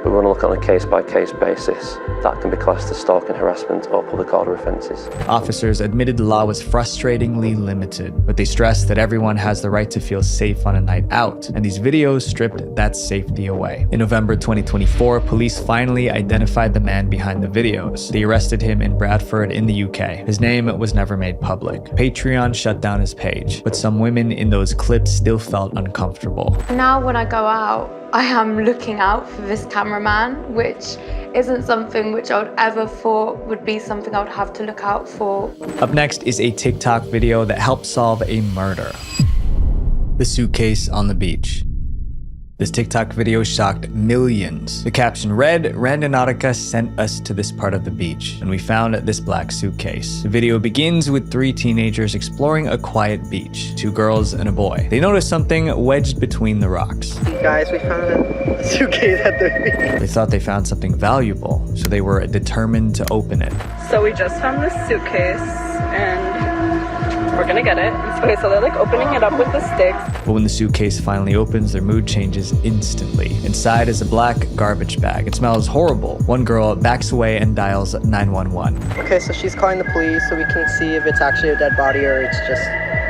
But we want to look on a case-by-case basis. That can be classed as stalking, harassment, or public order offences. Officers admitted the law was frustratingly limited, but they stressed that everyone has the right to feel safe on a night out, and these videos stripped that safety away. In November 2024, police finally identified the man behind the videos. They arrested him in Bradford in the UK. His name was never made public. Patreon shut down his page, but some women in those clips still felt uncomfortable. Now when I go out, I am looking out for this cameraman, which isn't something which I would ever thought would be something I would have to look out for. Up next is a TikTok video that helped solve a murder. The suitcase on the beach. This TikTok video shocked millions. The caption read, "Randonautica sent us to this part of the beach, and we found this black suitcase." The video begins with 3 teenagers exploring a quiet beach, 2 girls and a boy. They notice something wedged between the rocks. Guys, we found a suitcase at the beach. They thought they found something valuable, so they were determined to open it. So we just found this suitcase, and we're gonna get it. Okay, so they're like opening it up with the sticks. But when the suitcase finally opens, their mood changes instantly. Inside is a black garbage bag. It smells horrible. One girl backs away and dials 911. Okay, so she's calling the police so we can see if it's actually a dead body or it's just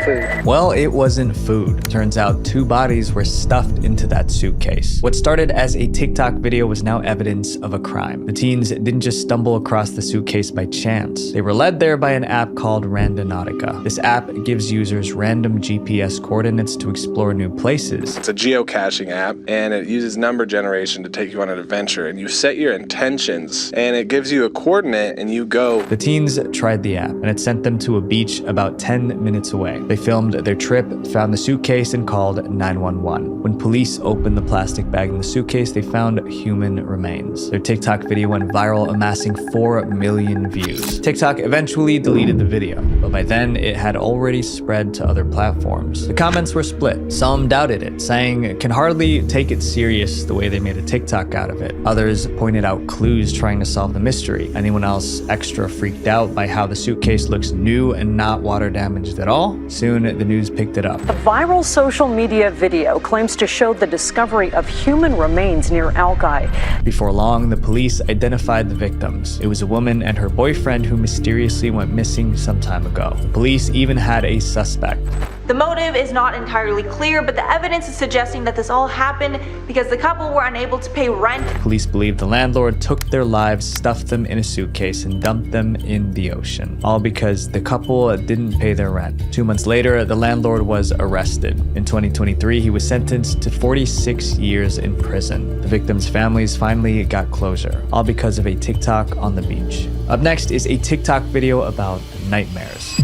food. Well, it wasn't food. Turns out 2 bodies were stuffed into that suitcase. What started as a TikTok video was now evidence of a crime. The teens didn't just stumble across the suitcase by chance. They were led there by an app called Randonautica. This app gives users random GPS coordinates to explore new places. It's a geocaching app, and it uses number generation to take you on an adventure, and you set your intentions, and it gives you a coordinate, and you go. The teens tried the app, and it sent them to a beach about 10 minutes away. They filmed their trip, found the suitcase, and called 911. When police opened the plastic bag in the suitcase, they found human remains. Their TikTok video went viral, amassing 4 million views. TikTok eventually deleted the video, but by then it had already spread to other platforms. The comments were split. Some doubted it, saying it can hardly take it serious the way they made a TikTok out of it. Others pointed out clues trying to solve the mystery. Anyone else extra freaked out by how the suitcase looks new and not water damaged at all? Soon, the news picked it up. A viral social media video claims to show the discovery of human remains near Alki. Before long, the police identified the victims. It was a woman and her boyfriend who mysteriously went missing some time ago. The police even had a suspect. The motive is not entirely clear, but the evidence is suggesting that this all happened because the couple were unable to pay rent. Police believe the landlord took their lives, stuffed them in a suitcase, and dumped them in the ocean. All because the couple didn't pay their rent. 2 months later, the landlord was arrested. In 2023, he was sentenced to 46 years in prison. The victims' families finally got closure, all because of a TikTok on the beach. Up next is a TikTok video about nightmares.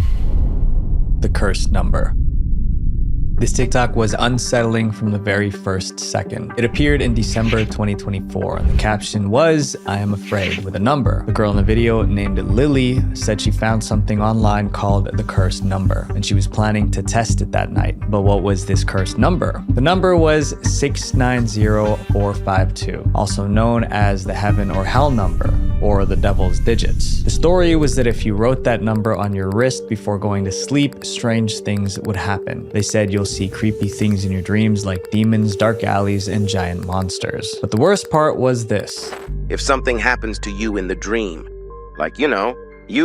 The cursed number. This TikTok was unsettling from the very first second. It appeared in December 2024, and the caption was, "I am afraid," with a number. The girl in the video, named Lily, said she found something online called the cursed number, and she was planning to test it that night. But what was this cursed number? The number was 690452, also known as the heaven or hell number, or the devil's digits. The story was that if you wrote that number on your wrist before going to sleep, strange things would happen. They said you'll see creepy things in your dreams like demons, dark alleys, and giant monsters. But the worst part was this. If something happens to you in the dream, like, you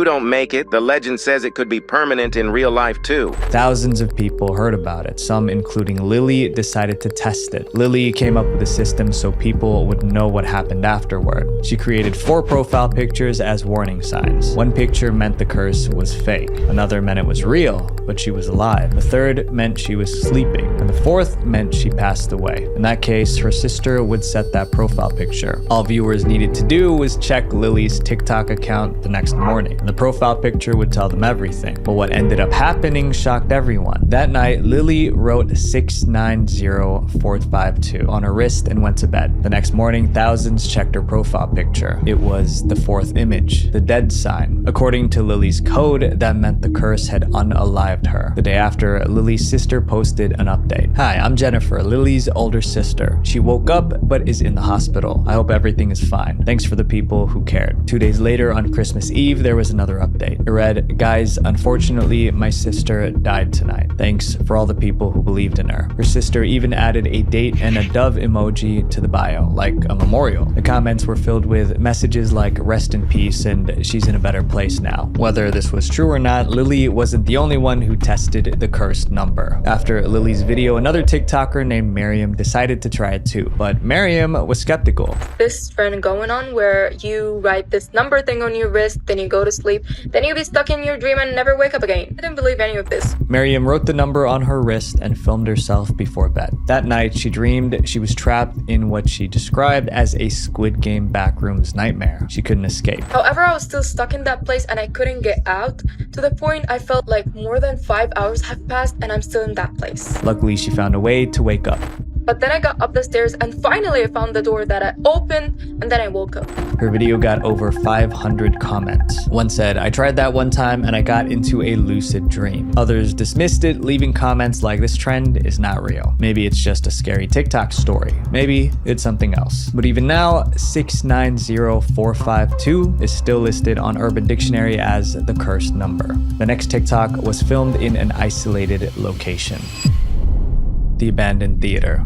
don't make it, the legend says it could be permanent in real life too. Thousands of people heard about it. Some, including Lily, decided to test it. Lily came up with a system so people would know what happened afterward. She created 4 profile pictures as warning signs. One picture meant the curse was fake. Another meant it was real. but she was alive. The third meant she was sleeping. And the fourth meant she passed away. In that case, her sister would set that profile picture. All viewers needed to do was check Lily's TikTok account the next morning. And the profile picture would tell them everything. But what ended up happening shocked everyone. That night, Lily wrote 690452 on her wrist and went to bed. The next morning, thousands checked her profile picture. It was the fourth image, the dead sign. According to Lily's code, that meant the curse had unalived her. The day after, Lily's sister posted an update. Hi, I'm Jennifer, Lily's older sister. She woke up but is in the hospital. I hope everything is fine. Thanks for the people who cared. 2 days later, on Christmas Eve, there was another update. It read, guys, unfortunately, my sister died tonight. Thanks for all the people who believed in her. Her sister even added a date and a dove emoji to the bio, like a memorial. The comments were filled with messages like rest in peace and she's in a better place now. Whether this was true or not, Lily wasn't the only one who tested the cursed number. After Lily's video, another TikToker named Miriam decided to try it too, but Miriam was skeptical. This trend going on where you write this number thing on your wrist, then you go to sleep, then you'll be stuck in your dream and never wake up again. I didn't believe any of this. Miriam wrote the number on her wrist and filmed herself before bed. That night, she dreamed she was trapped in what she described as a Squid Game backrooms nightmare. She couldn't escape. However, I was still stuck in that place and I couldn't get out, to the point I felt like more than 5 hours have passed and I'm still in that place. Luckily, she found a way to wake up. But then I got up the stairs and finally I found the door that I opened and then I woke up. Her video got over 500 comments. One said, I tried that one time and I got into a lucid dream. Others dismissed it, leaving comments like this trend is not real. Maybe it's just a scary TikTok story. Maybe it's something else. But even now, 690452 is still listed on Urban Dictionary as the cursed number. The next TikTok was filmed in an isolated location. The abandoned theater.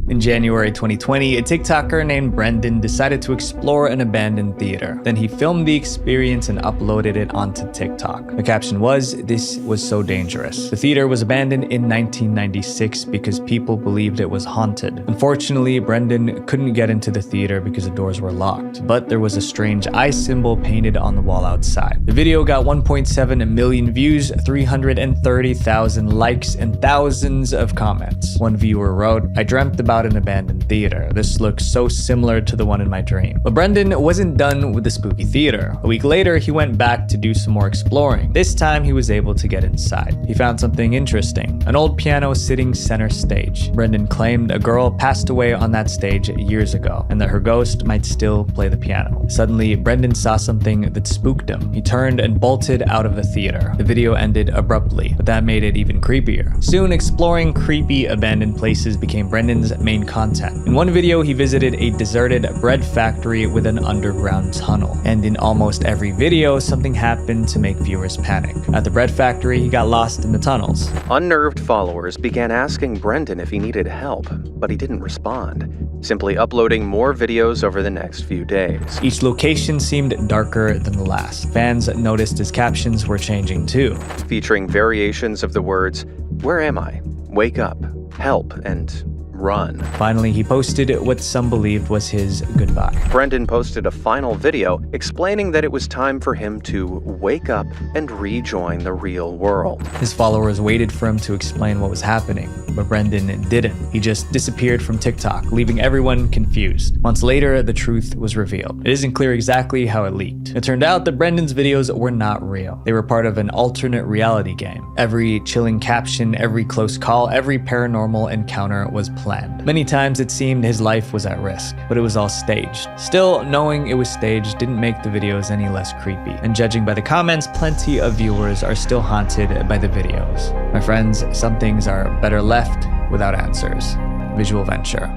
In January 2020, a TikToker named Brendan decided to explore an abandoned theater. Then he filmed the experience and uploaded it onto TikTok. The caption was, "This was so dangerous." The theater was abandoned in 1996 because people believed it was haunted. Unfortunately, Brendan couldn't get into the theater because the doors were locked, but there was a strange eye symbol painted on the wall outside. The video got 1.7 million views, 330,000 likes, and thousands of comments. One viewer wrote, "I dreamt about an abandoned theater. This looks so similar to the one in my dream." But Brendan wasn't done with the spooky theater. A week later, he went back to do some more exploring. This time, he was able to get inside. He found something interesting, an old piano sitting center stage. Brendan claimed a girl passed away on that stage years ago, and that her ghost might still play the piano. Suddenly, Brendan saw something that spooked him. He turned and bolted out of the theater. The video ended abruptly, but that made it even creepier. Soon, exploring creepy abandoned places became Brendan's main content. In one video, he visited a deserted bread factory with an underground tunnel. And in almost every video, something happened to make viewers panic. At the bread factory, he got lost in the tunnels. Unnerved followers began asking Brendan if he needed help, but he didn't respond, simply uploading more videos over the next few days. Each location seemed darker than the last. Fans noticed his captions were changing too, featuring variations of the words, "Where am I? Wake up, help," and "run." Finally, he posted what some believed was his goodbye. Brendan posted a final video explaining that it was time for him to wake up and rejoin the real world. His followers waited for him to explain what was happening, but Brendan didn't. He just disappeared from TikTok, leaving everyone confused. Months later, the truth was revealed. It isn't clear exactly how it leaked. It turned out that Brendan's videos were not real. They were part of an alternate reality game. Every chilling caption, every close call, every paranormal encounter was planned. Many times it seemed his life was at risk, but it was all staged. Still, knowing it was staged didn't make the videos any less creepy. And judging by the comments, plenty of viewers are still haunted by the videos. My friends, some things are better left without answers. Visual Venture.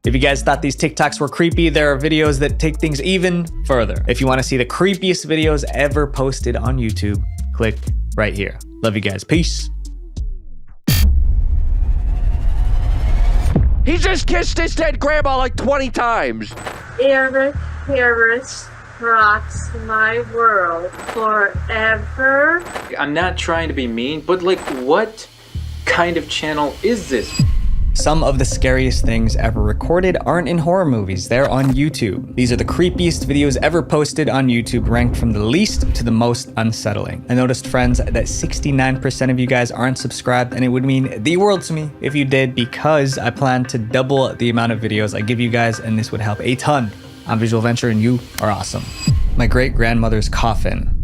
If you guys thought these TikToks were creepy, there are videos that take things even further. If you want to see the creepiest videos ever posted on YouTube, click right here. Love you guys. Peace. He just kissed his dead grandma like 20 times. Eric Harris rocks my world forever. I'm not trying to be mean, but like, what kind of channel is this? Some of the scariest things ever recorded aren't in horror movies, they're on YouTube. These are the creepiest videos ever posted on YouTube, ranked from the least to the most unsettling. I noticed, friends, that 69% of you guys aren't subscribed, and it would mean the world to me if you did, because I plan to double the amount of videos I give you guys, and this would help a ton. I'm Visual Venture, and you are awesome. My great-grandmother's coffin.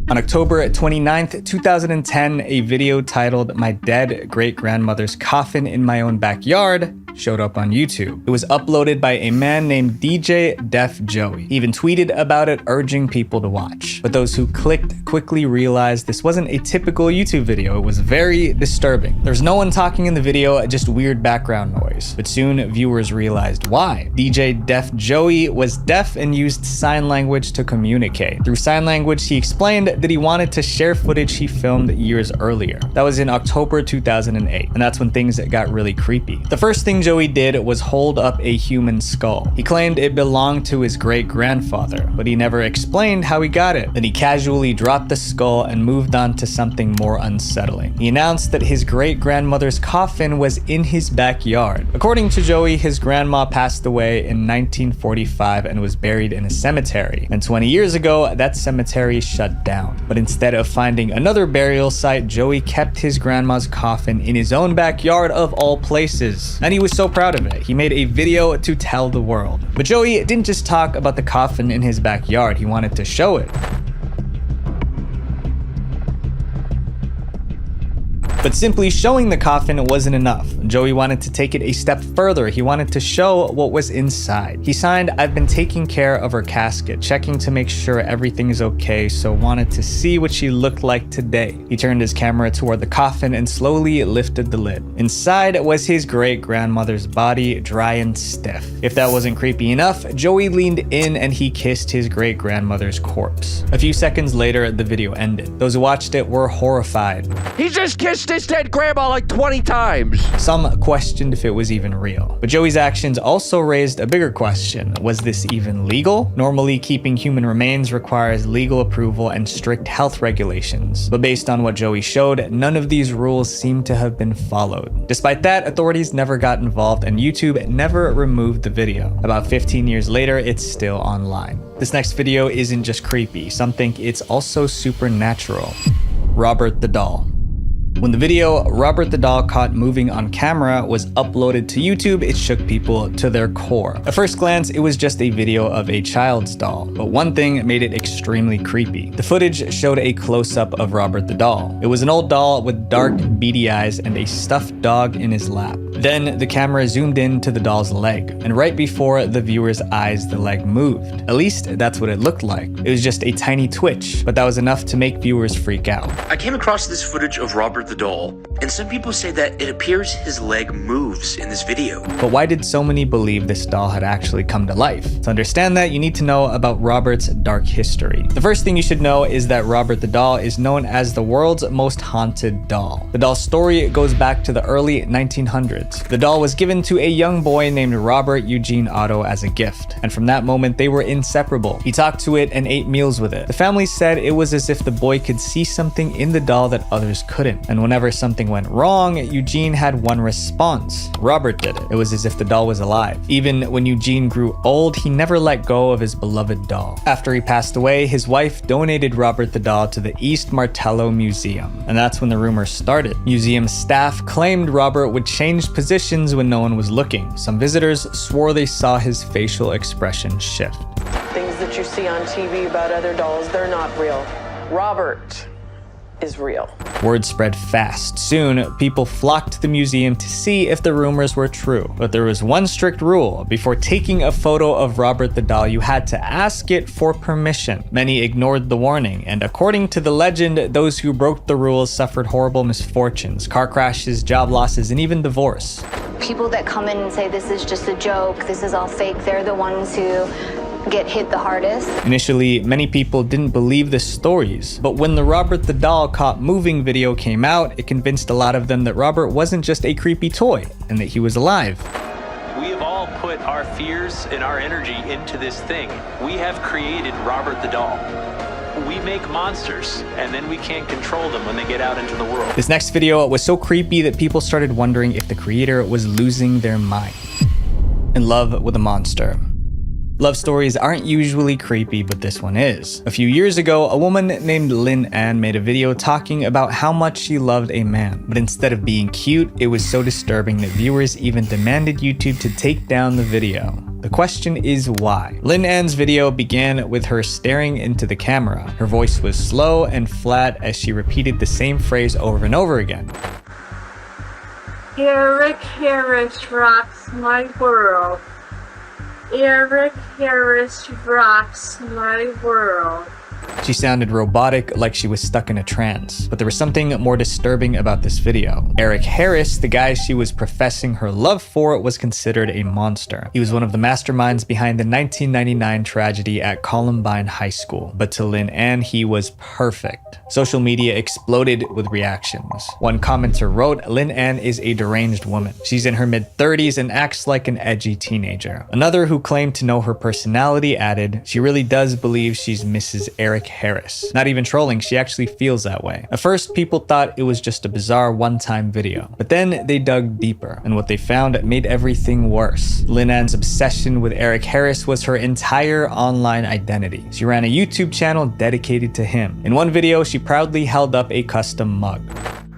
On October 29th, 2010, a video titled "My Dead Great-Grandmother's Coffin in My Own Backyard" showed up on YouTube. It was uploaded by a man named DJ Def Joey. He even tweeted about it, urging people to watch. But those who clicked quickly realized this wasn't a typical YouTube video. It was very disturbing. There's no one talking in the video, just weird background noise. But soon viewers realized why. DJ Def Joey was deaf and used sign language to communicate. Through sign language, he explained that he wanted to share footage he filmed years earlier. That was in October 2008, and that's when things got really creepy. The first thing Joey did was hold up a human skull. He claimed it belonged to his great-grandfather, but he never explained how he got it. Then he casually dropped the skull and moved on to something more unsettling. He announced that his great-grandmother's coffin was in his backyard. According to Joey, his grandma passed away in 1945 and was buried in a cemetery. And 20 years ago, that cemetery shut down. But instead of finding another burial site, Joey kept his grandma's coffin in his own backyard of all places. And he was so proud of it. He made a video to tell the world. But Joey didn't just talk about the coffin in his backyard, he wanted to show it. But simply showing the coffin wasn't enough. Joey wanted to take it a step further. He wanted to show what was inside. He signed, "I've been taking care of her casket, checking to make sure everything is okay, so wanted to see what she looked like today." He turned his camera toward the coffin and slowly lifted the lid. Inside was his great-grandmother's body, dry and stiff. If that wasn't creepy enough, Joey leaned in and he kissed his great-grandmother's corpse. A few seconds later, the video ended. Those who watched it were horrified. He just kissed his dead grandma like 20 times. Some questioned if it was even real. But Joey's actions also raised a bigger question. Was this even legal? Normally, keeping human remains requires legal approval and strict health regulations. But based on what Joey showed, none of these rules seem to have been followed. Despite that, authorities never got involved and YouTube never removed the video. About 15 years later, it's still online. This next video isn't just creepy. Some think it's also supernatural. Robert the Doll. When the video "Robert the Doll Caught Moving on Camera" was uploaded to YouTube, it shook people to their core. At first glance, it was just a video of a child's doll, but one thing made it extremely creepy. The footage showed a close-up of Robert the doll. It was an old doll with dark, beady eyes and a stuffed dog in his lap. Then the camera zoomed in to the doll's leg, and right before the viewer's eyes, the leg moved. At least that's what it looked like. It was just a tiny twitch, but that was enough to make viewers freak out. I came across this footage of Robert the doll, and some people say that it appears his leg moves in this video. But why did so many believe this doll had actually come to life? To understand that, you need to know about Robert's dark history. The first thing you should know is that Robert the doll is known as the world's most haunted doll. The doll's story goes back to the early 1900s. The doll was given to a young boy named Robert Eugene Otto as a gift, and from that moment they were inseparable. He talked to it and ate meals with it. The family said it was as if the boy could see something in the doll that others couldn't, and whenever something went wrong, Eugene had one response. Robert did it. It was as if the doll was alive. Even when Eugene grew old, he never let go of his beloved doll. After he passed away, his wife donated Robert the doll to the East Martello Museum, and that's when the rumors started. Museum staff claimed Robert would change positions when no one was looking. Some visitors swore they saw his facial expression shift. Things that you see on TV about other dolls, they're not real. Robert is real. Word spread fast. Soon, people flocked to the museum to see if the rumors were true. But there was one strict rule. Before taking a photo of Robert the doll, you had to ask it for permission. Many ignored the warning, and according to the legend, those who broke the rules suffered horrible misfortunes, car crashes, job losses, and even divorce. People that come in and say this is just a joke, this is all fake, they're the ones who get hit the hardest. Initially, many people didn't believe the stories, but when the Robert the Doll Caught Moving video came out, it convinced a lot of them that Robert wasn't just a creepy toy, and that he was alive. We have all put our fears and our energy into this thing. We have created Robert the Doll. we make monsters, and then we can't control them when they get out into the world. This next video was so creepy that people started wondering if the creator was losing their mind. In love with a monster. Love stories aren't usually creepy, but this one is. A few years ago, a woman named Lynn Ann made a video talking about how much she loved a man, but instead of being cute, it was so disturbing that viewers even demanded YouTube to take down the video. The question is why? Lynn Ann's video began with her staring into the camera. Her voice was slow and flat as she repeated the same phrase over and over again. Eric Harris rocks my world. Eric Harris rocks my world. She sounded robotic, like she was stuck in a trance. But there was something more disturbing about this video. Eric Harris, the guy she was professing her love for, was considered a monster. He was one of the masterminds behind the 1999 tragedy at Columbine High School. But to Lynn Ann, he was perfect. Social media exploded with reactions. One commenter wrote, "Lynn Ann is a deranged woman. She's in her mid-30s and acts like an edgy teenager." Another who claimed to know her personality added, "She really does believe she's Mrs. Eric Harris." Not even trolling, she actually feels that way. At first, people thought it was just a bizarre one-time video, but then they dug deeper, and what they found made everything worse. Lynn Ann's obsession with Eric Harris was her entire online identity. She ran a YouTube channel dedicated to him. In one video, she proudly held up a custom mug.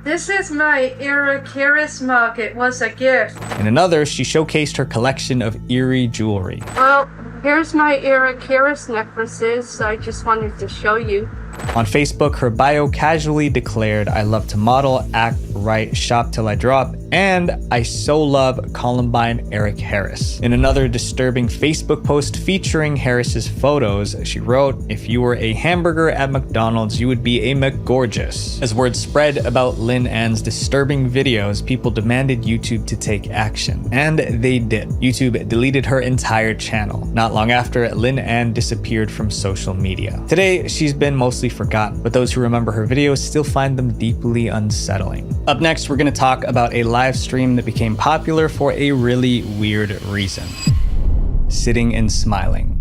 This is my Eric Harris mug. It was a gift. In another, she showcased her collection of eerie jewelry. Well, here's my Eric Harris necklaces. I just wanted to show you. On Facebook, her bio casually declared, "I love to model, act, write, shop till I drop, and I so love Columbine Eric Harris." In another disturbing Facebook post featuring Harris's photos, she wrote, "If you were a hamburger at McDonald's, you would be a McGorgeous." As word spread about Lynn Ann's disturbing videos, people demanded YouTube to take action. And they did. YouTube deleted her entire channel. Not long after, Lynn Ann disappeared from social media. Today, she's been mostly forgotten, but those who remember her videos still find them deeply unsettling. Up next, we're going to talk about a live stream that became popular for a really weird reason. Sitting and smiling.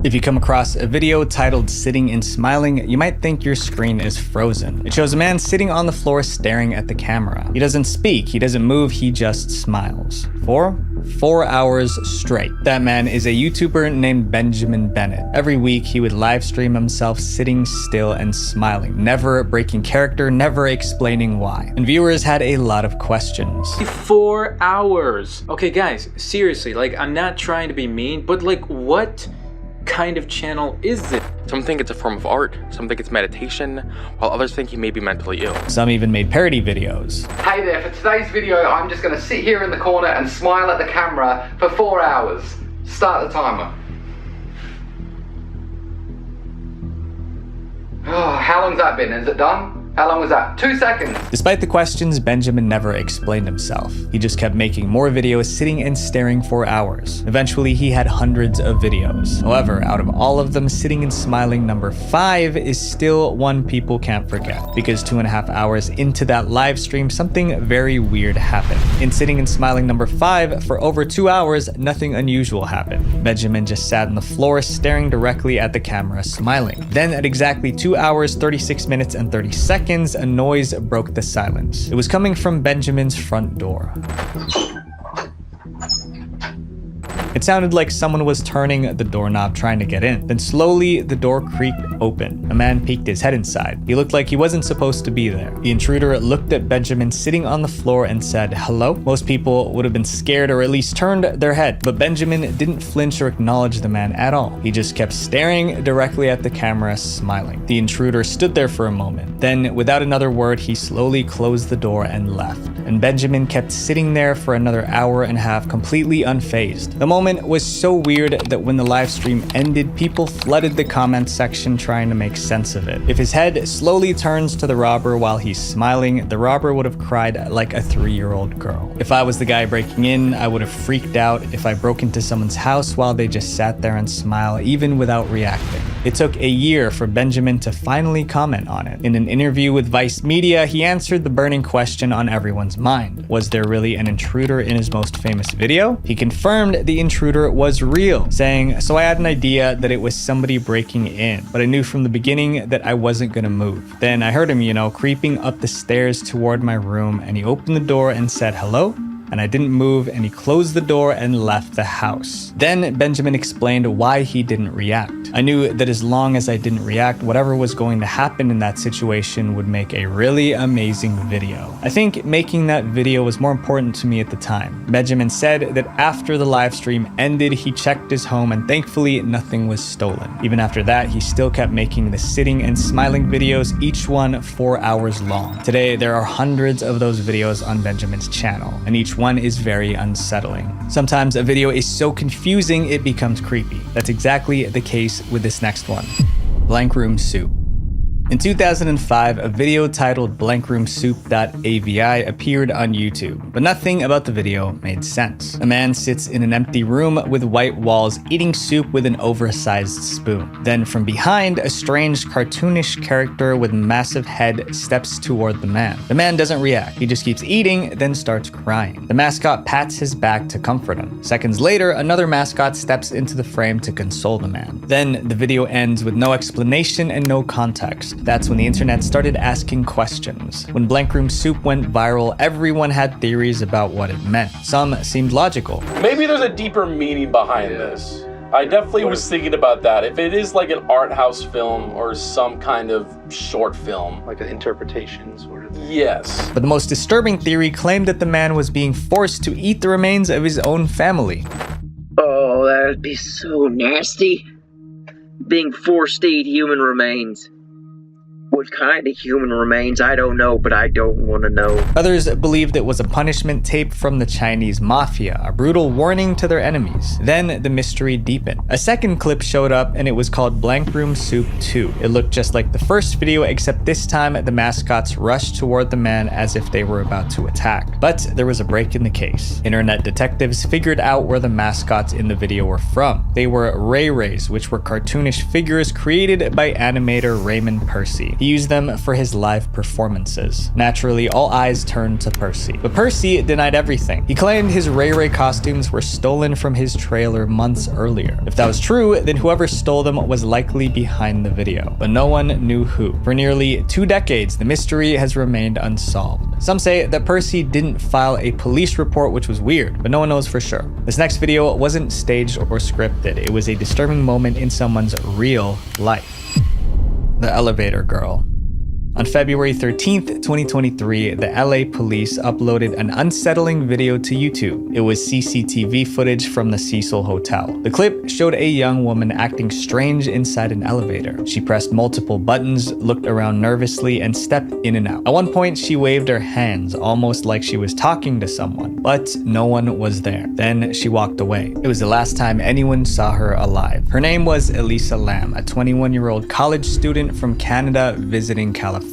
If you come across a video titled "Sitting and Smiling," you might think your screen is frozen. It shows a man sitting on the floor staring at the camera. He doesn't speak, he doesn't move, he just smiles. For 4 hours straight. That man is a YouTuber named Benjamin Bennett. Every week, he would live stream himself sitting still and smiling, never breaking character, never explaining why. And viewers had a lot of questions. 4 hours. Okay, guys, seriously, like, I'm not trying to be mean, but like, what kind of channel is it? Some think it's a form of art, some think it's meditation, while others think he may be mentally ill. Some even made parody videos. Hey there, for today's video, I'm just going to sit here in the corner and smile at the camera for 4 hours. Start the timer. Oh, how long's that been? Is it done? How long was that? 2 seconds. Despite the questions, Benjamin never explained himself. He just kept making more videos, sitting and staring for hours. Eventually, he had hundreds of videos. However, out of all of them, Sitting and Smiling number 5 is still one people can't forget, because 2.5 hours into that live stream, something very weird happened. In Sitting and Smiling number 5, for over 2 hours, nothing unusual happened. Benjamin just sat on the floor, staring directly at the camera, smiling. Then at exactly 2 hours, 36 minutes, and 30 seconds, a noise broke the silence. It was coming from Benjamin's front door. It sounded like someone was turning the doorknob trying to get in. Then slowly, the door creaked open. A man peeked his head inside. He looked like he wasn't supposed to be there. The intruder looked at Benjamin sitting on the floor and said, "Hello?" Most people would have been scared or at least turned their head, but Benjamin didn't flinch or acknowledge the man at all. He just kept staring directly at the camera, smiling. The intruder stood there for a moment. Then, without another word, he slowly closed the door and left. And Benjamin kept sitting there for another hour and a half, completely unfazed. The moment was so weird that when the live stream ended, people flooded the comment section trying to make sense of it. If his head slowly turns to the robber while he's smiling, the robber would have cried like a 3-year-old girl. If I was the guy breaking in, I would have freaked out if I broke into someone's house while they just sat there and smiled, even without reacting. It took a year for Benjamin to finally comment on it. In an interview with Vice Media, he answered the burning question on everyone's mind. Was there really an intruder in his most famous video? He confirmed the intruder was real, saying, "So I had an idea that it was somebody breaking in, but I knew from the beginning that I wasn't gonna move. Then I heard him, creeping up the stairs toward my room, and he opened the door and said hello, and I didn't move, and he closed the door and left the house." Then Benjamin explained why he didn't react. "I knew that as long as I didn't react, whatever was going to happen in that situation would make a really amazing video. I think making that video was more important to me at the time." Benjamin said that after the live stream ended, he checked his home and thankfully nothing was stolen. Even after that, he still kept making the sitting and smiling videos, each one 4 hours long. Today, there are hundreds of those videos on Benjamin's channel, and each one is very unsettling. Sometimes a video is so confusing it becomes creepy. That's exactly the case with this next one. Blank Room Soup. In 2005, a video titled blankroomsoup.avi appeared on YouTube, but nothing about the video made sense. A man sits in an empty room with white walls eating soup with an oversized spoon. Then from behind, a strange cartoonish character with massive head steps toward the man. The man doesn't react, he just keeps eating, then starts crying. The mascot pats his back to comfort him. Seconds later, another mascot steps into the frame to console the man. Then the video ends with no explanation and no context. That's when the internet started asking questions. When Blank Room Soup went viral, everyone had theories about what it meant. Some seemed logical. Maybe there's a deeper meaning behind this. I definitely was thinking about that. If it is like an art house film or some kind of short film. Like an interpretation sort of thing. Yes. But the most disturbing theory claimed that the man was being forced to eat the remains of his own family. Oh, that'd be so nasty. Being forced to eat human remains. What kind of human remains? I don't know, but I don't want to know. Others believed it was a punishment tape from the Chinese mafia, a brutal warning to their enemies. Then the mystery deepened. A second clip showed up and it was called Blank Room Soup 2. It looked just like the first video, except this time the mascots rushed toward the man as if they were about to attack. But there was a break in the case. Internet detectives figured out where the mascots in the video were from. They were Ray Rays, which were cartoonish figures created by animator Raymond Percy. He used them for his live performances. Naturally, all eyes turned to Percy. But Percy denied everything. He claimed his Ray Ray costumes were stolen from his trailer months earlier. If that was true, then whoever stole them was likely behind the video. But no one knew who. For nearly 2 decades, the mystery has remained unsolved. Some say that Percy didn't file a police report, which was weird, but no one knows for sure. This next video wasn't staged or scripted. It was a disturbing moment in someone's real life. The Elevator Girl. On February 13th, 2023, the LA police uploaded an unsettling video to YouTube. It was CCTV footage from the Cecil Hotel. The clip showed a young woman acting strange inside an elevator. She pressed multiple buttons, looked around nervously, and stepped in and out. At one point, she waved her hands, almost like she was talking to someone, but no one was there. Then she walked away. It was the last time anyone saw her alive. Her name was Elisa Lam, a 21-year-old college student from Canada visiting California.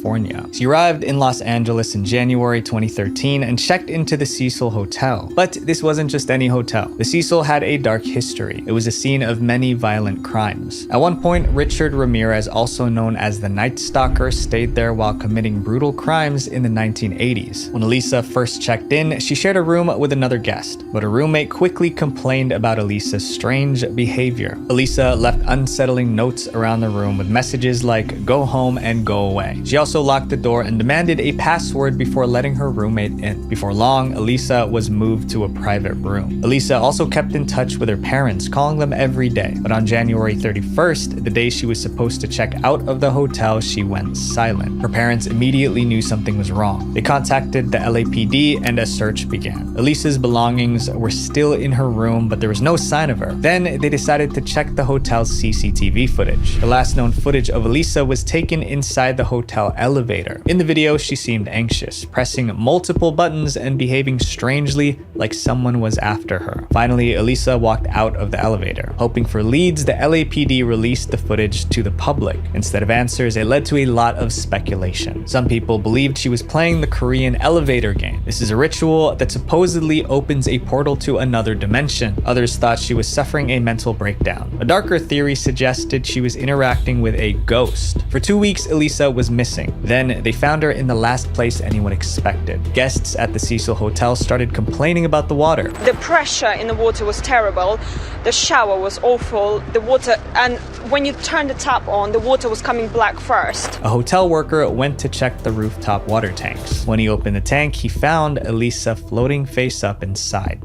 She arrived in Los Angeles in January 2013 and checked into the Cecil Hotel. But this wasn't just any hotel. The Cecil had a dark history. It was a scene of many violent crimes. At one point, Richard Ramirez, also known as the Night Stalker, stayed there while committing brutal crimes in the 1980s. When Elisa first checked in, she shared a room with another guest, but her roommate quickly complained about Elisa's strange behavior. Elisa left unsettling notes around the room with messages like, "Go home and go away." She also locked the door and demanded a password before letting her roommate in. Before long, Elisa was moved to a private room. Elisa also kept in touch with her parents, calling them every day. But on January 31st, the day she was supposed to check out of the hotel, she went silent. Her parents immediately knew something was wrong. They contacted the LAPD and a search began. Elisa's belongings were still in her room, but there was no sign of her. Then they decided to check the hotel's CCTV footage. The last known footage of Elisa was taken inside the hotel hotel elevator. In the video, she seemed anxious, pressing multiple buttons and behaving strangely like someone was after her. Finally, Elisa walked out of the elevator. Hoping for leads, the LAPD released the footage to the public. Instead of answers, it led to a lot of speculation. Some people believed she was playing the Korean elevator game. This is a ritual that supposedly opens a portal to another dimension. Others thought she was suffering a mental breakdown. A darker theory suggested she was interacting with a ghost. For 2 weeks, Elisa was missing. Then they found her in the last place anyone expected. Guests at the Cecil Hotel started complaining about the water. The pressure in the water was terrible. The shower was awful. The water, and when you turned the tap on, the water was coming black first. A hotel worker went to check the rooftop water tanks. When he opened the tank, he found Elisa floating face up inside.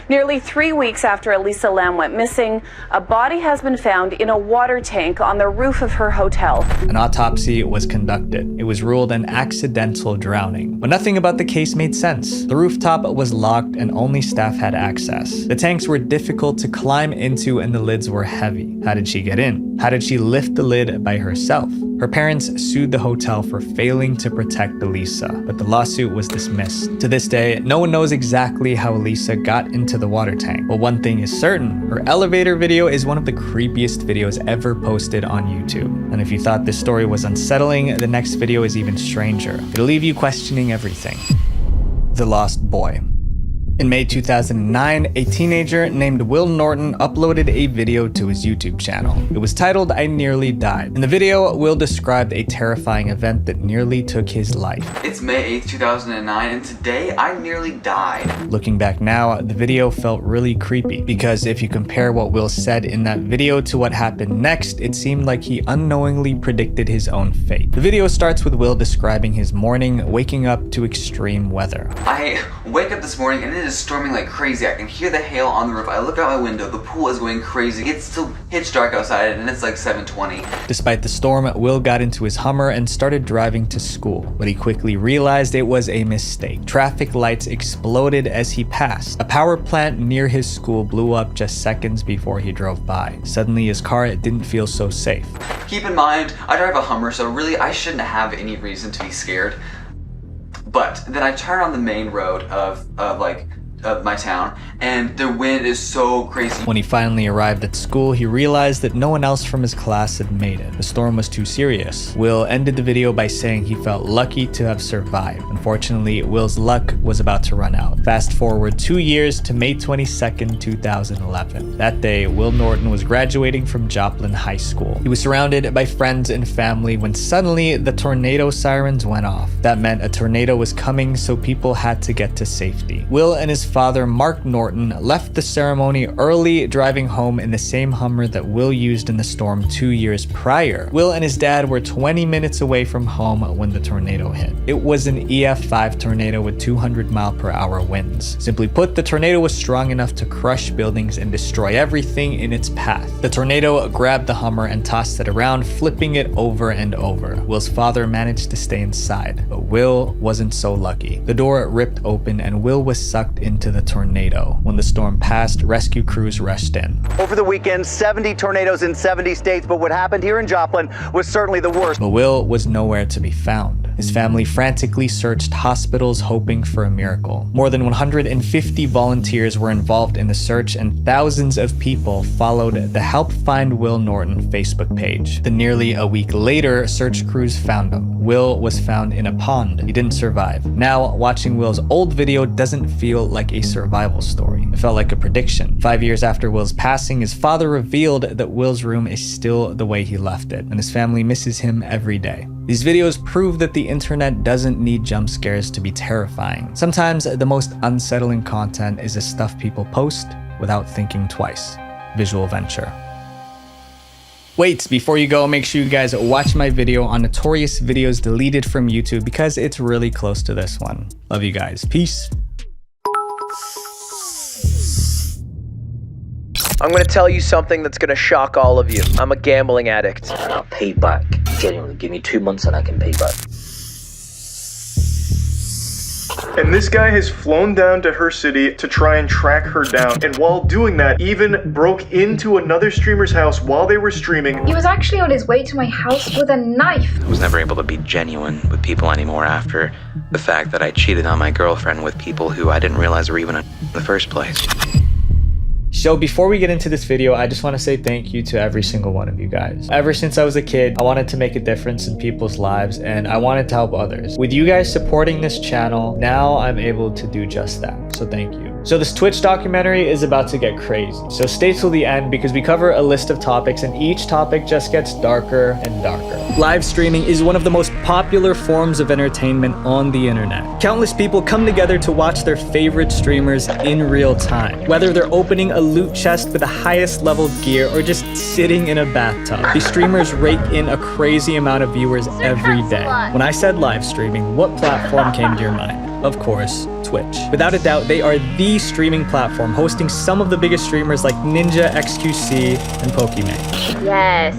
Nearly 3 weeks after Elisa Lam went missing, a body has been found in a water tank on the roof of her hotel. An autopsy was conducted. It was ruled an accidental drowning, but nothing about the case made sense. The rooftop was locked and only staff had access. The tanks were difficult to climb into and the lids were heavy. How did she get in? How did she lift the lid by herself? Her parents sued the hotel for failing to protect Elisa, but the lawsuit was dismissed. To this day, no one knows exactly how Elisa got into the water tank. But one thing is certain, her elevator video is one of the creepiest videos ever posted on YouTube. And if you thought this story was unsettling, the next video is even stranger. It'll leave you questioning everything. The Lost Boy. In May 2009, a teenager named Will Norton uploaded a video to his YouTube channel. It was titled, "I Nearly Died." In the video, Will described a terrifying event that nearly took his life. It's May 8th, 2009, and today I nearly died. Looking back now, the video felt really creepy, because if you compare what Will said in that video to what happened next, it seemed like he unknowingly predicted his own fate. The video starts with Will describing his morning, waking up to extreme weather. I wake up this morning and it is storming like crazy. I can hear the hail on the roof. I look out my window. The pool is going crazy. It's still pitch dark outside and it's like 7:20. Despite the storm, Will got into his Hummer and started driving to school, but he quickly realized it was a mistake. Traffic lights exploded as he passed. A power plant near his school blew up just seconds before he drove by. Suddenly his car didn't feel so safe. Keep in mind, I drive a Hummer, so really I shouldn't have any reason to be scared. But then I turn on the main road of my town, and the wind is so crazy. When he finally arrived at school, he realized that no one else from his class had made it. The storm was too serious. Will ended the video by saying he felt lucky to have survived. Unfortunately, Will's luck was about to run out. Fast forward 2 years to May 22nd, 2011. That day, Will Norton was graduating from Joplin High School. He was surrounded by friends and family when suddenly the tornado sirens went off. That meant a tornado was coming, so people had to get to safety. Will and his father, Mark Norton, left the ceremony early, driving home in the same Hummer that Will used in the storm 2 years prior. Will and his dad were 20 minutes away from home when the tornado hit. It was an EF5 tornado with 200-mile-per-hour winds. Simply put, the tornado was strong enough to crush buildings and destroy everything in its path. The tornado grabbed the Hummer and tossed it around, flipping it over and over. Will's father managed to stay inside, but Will wasn't so lucky. The door ripped open and Will was sucked into the tornado. When the storm passed, rescue crews rushed in. Over the weekend, 70 tornadoes in 70 states, but what happened here in Joplin was certainly the worst. But Will was nowhere to be found. His family frantically searched hospitals hoping for a miracle. More than 150 volunteers were involved in the search and thousands of people followed the Help Find Will Norton Facebook page. Then nearly a week later, search crews found him. Will was found in a pond. He didn't survive. Now, watching Will's old video doesn't feel like a survival story. It felt like a prediction. 5 years after Will's passing, his father revealed that Will's room is still the way he left it, and his family misses him every day. These videos prove that the internet doesn't need jump scares to be terrifying. Sometimes the most unsettling content is the stuff people post without thinking twice. Visual Venture. Wait, before you go, make sure you guys watch my video on notorious videos deleted from YouTube because it's really close to this one. Love you guys. Peace. I'm gonna tell you something that's gonna shock all of you. I'm a gambling addict. And I'll pay back. Genuinely, give me 2 months and I can pay back. And this guy has flown down to her city to try and track her down. And while doing that, even broke into another streamer's house while they were streaming. He was actually on his way to my house with a knife. I was never able to be genuine with people anymore after the fact that I cheated on my girlfriend with people who I didn't realize were even in the first place. So before we get into this video, I just want to say thank you to every single one of you guys. Ever since I was a kid, I wanted to make a difference in people's lives and I wanted to help others. With you guys supporting this channel, now I'm able to do just that. So thank you. So this Twitch documentary is about to get crazy. So stay till the end because we cover a list of topics and each topic just gets darker and darker. Live streaming is one of the most popular forms of entertainment on the internet. Countless people come together to watch their favorite streamers in real time. Whether they're opening a loot chest with the highest level gear or just sitting in a bathtub, these streamers rake in a crazy amount of viewers every day. When I said live streaming, what platform came to your mind? Of course, Twitch. Without a doubt, they are the streaming platform, hosting some of the biggest streamers like Ninja, XQC, and Pokimane. Yes.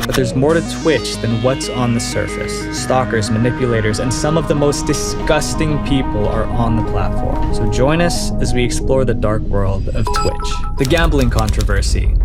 But there's more to Twitch than what's on the surface. Stalkers, manipulators, and some of the most disgusting people are on the platform. So join us as we explore the dark world of Twitch. The gambling controversy.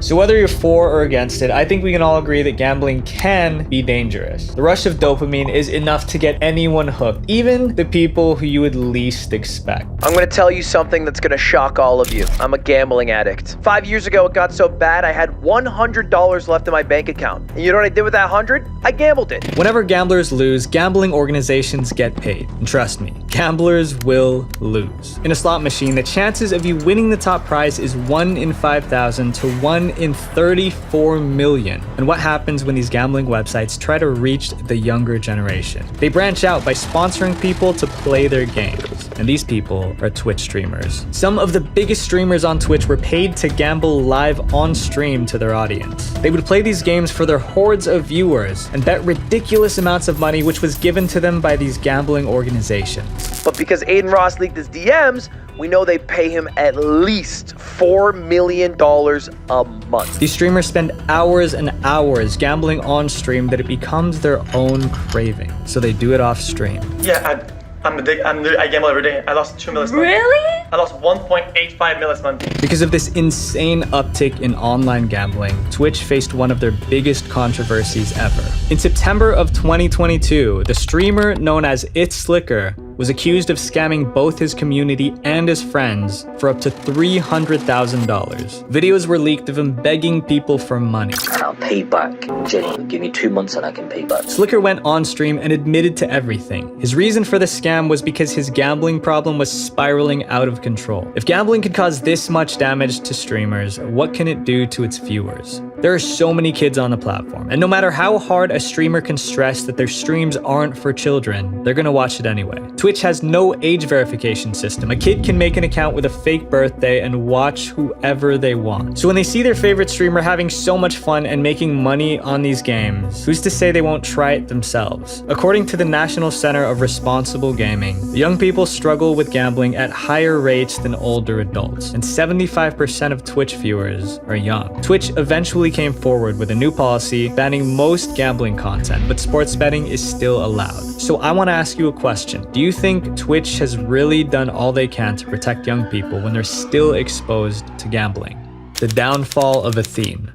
So whether you're for or against it, I think we can all agree that gambling can be dangerous. The rush of dopamine is enough to get anyone hooked, even the people who you would least expect. I'm gonna tell you something that's gonna shock all of you. I'm a gambling addict. 5 years ago, it got so bad I had $100 left in my bank account. And you know what I did with that 100? I gambled it. Whenever gamblers lose, gambling organizations get paid. And trust me, gamblers will lose. In a slot machine, the chances of you winning the top prize is 1 in 5,000 to 1 in 34 million. And what happens when these gambling websites try to reach the younger generation? They branch out by sponsoring people to play their games. And these people are Twitch streamers. Some of the biggest streamers on Twitch were paid to gamble live on stream to their audience. They would play these games for their hordes of viewers and bet ridiculous amounts of money which was given to them by these gambling organizations. But because Aiden Ross leaked his DMs, we know they pay him at least $4 million a month. These streamers spend hours and hours gambling on stream that it becomes their own craving. So they do it off stream. Yeah, I gamble every day. I lost 2 million. Really? I lost 1.85 million month. Because of this insane uptick in online gambling, Twitch faced one of their biggest controversies ever. In September of 2022, the streamer known as It's Slicker was accused of scamming both his community and his friends for up to $300,000. Videos were leaked of him begging people for money. I'll pay back. Genuinely, give me 2 months and I can pay back. Slicker went on stream and admitted to everything. His reason for the scam was because his gambling problem was spiraling out of control. If gambling could cause this much damage to streamers, what can it do to its viewers? There are so many kids on the platform, and no matter how hard a streamer can stress that their streams aren't for children, they're gonna watch it anyway. Twitch has no age verification system. A kid can make an account with a fake birthday and watch whoever they want. So when they see their favorite streamer having so much fun and making money on these games, who's to say they won't try it themselves? According to the National Center of Responsible Gaming, young people struggle with gambling at higher rates than older adults, and 75% of Twitch viewers are young. Twitch eventually came forward with a new policy banning most gambling content, but sports betting is still allowed. So I want to ask you a question. Do you think Twitch has really done all they can to protect young people when they're still exposed to gambling? The downfall of Athene.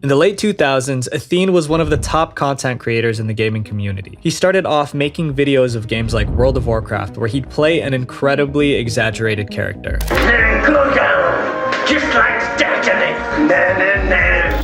In the late 2000s, Athene was one of the top content creators in the gaming community. He started off making videos of games like World of Warcraft, where he'd play an incredibly exaggerated character. Go down, just like Destiny.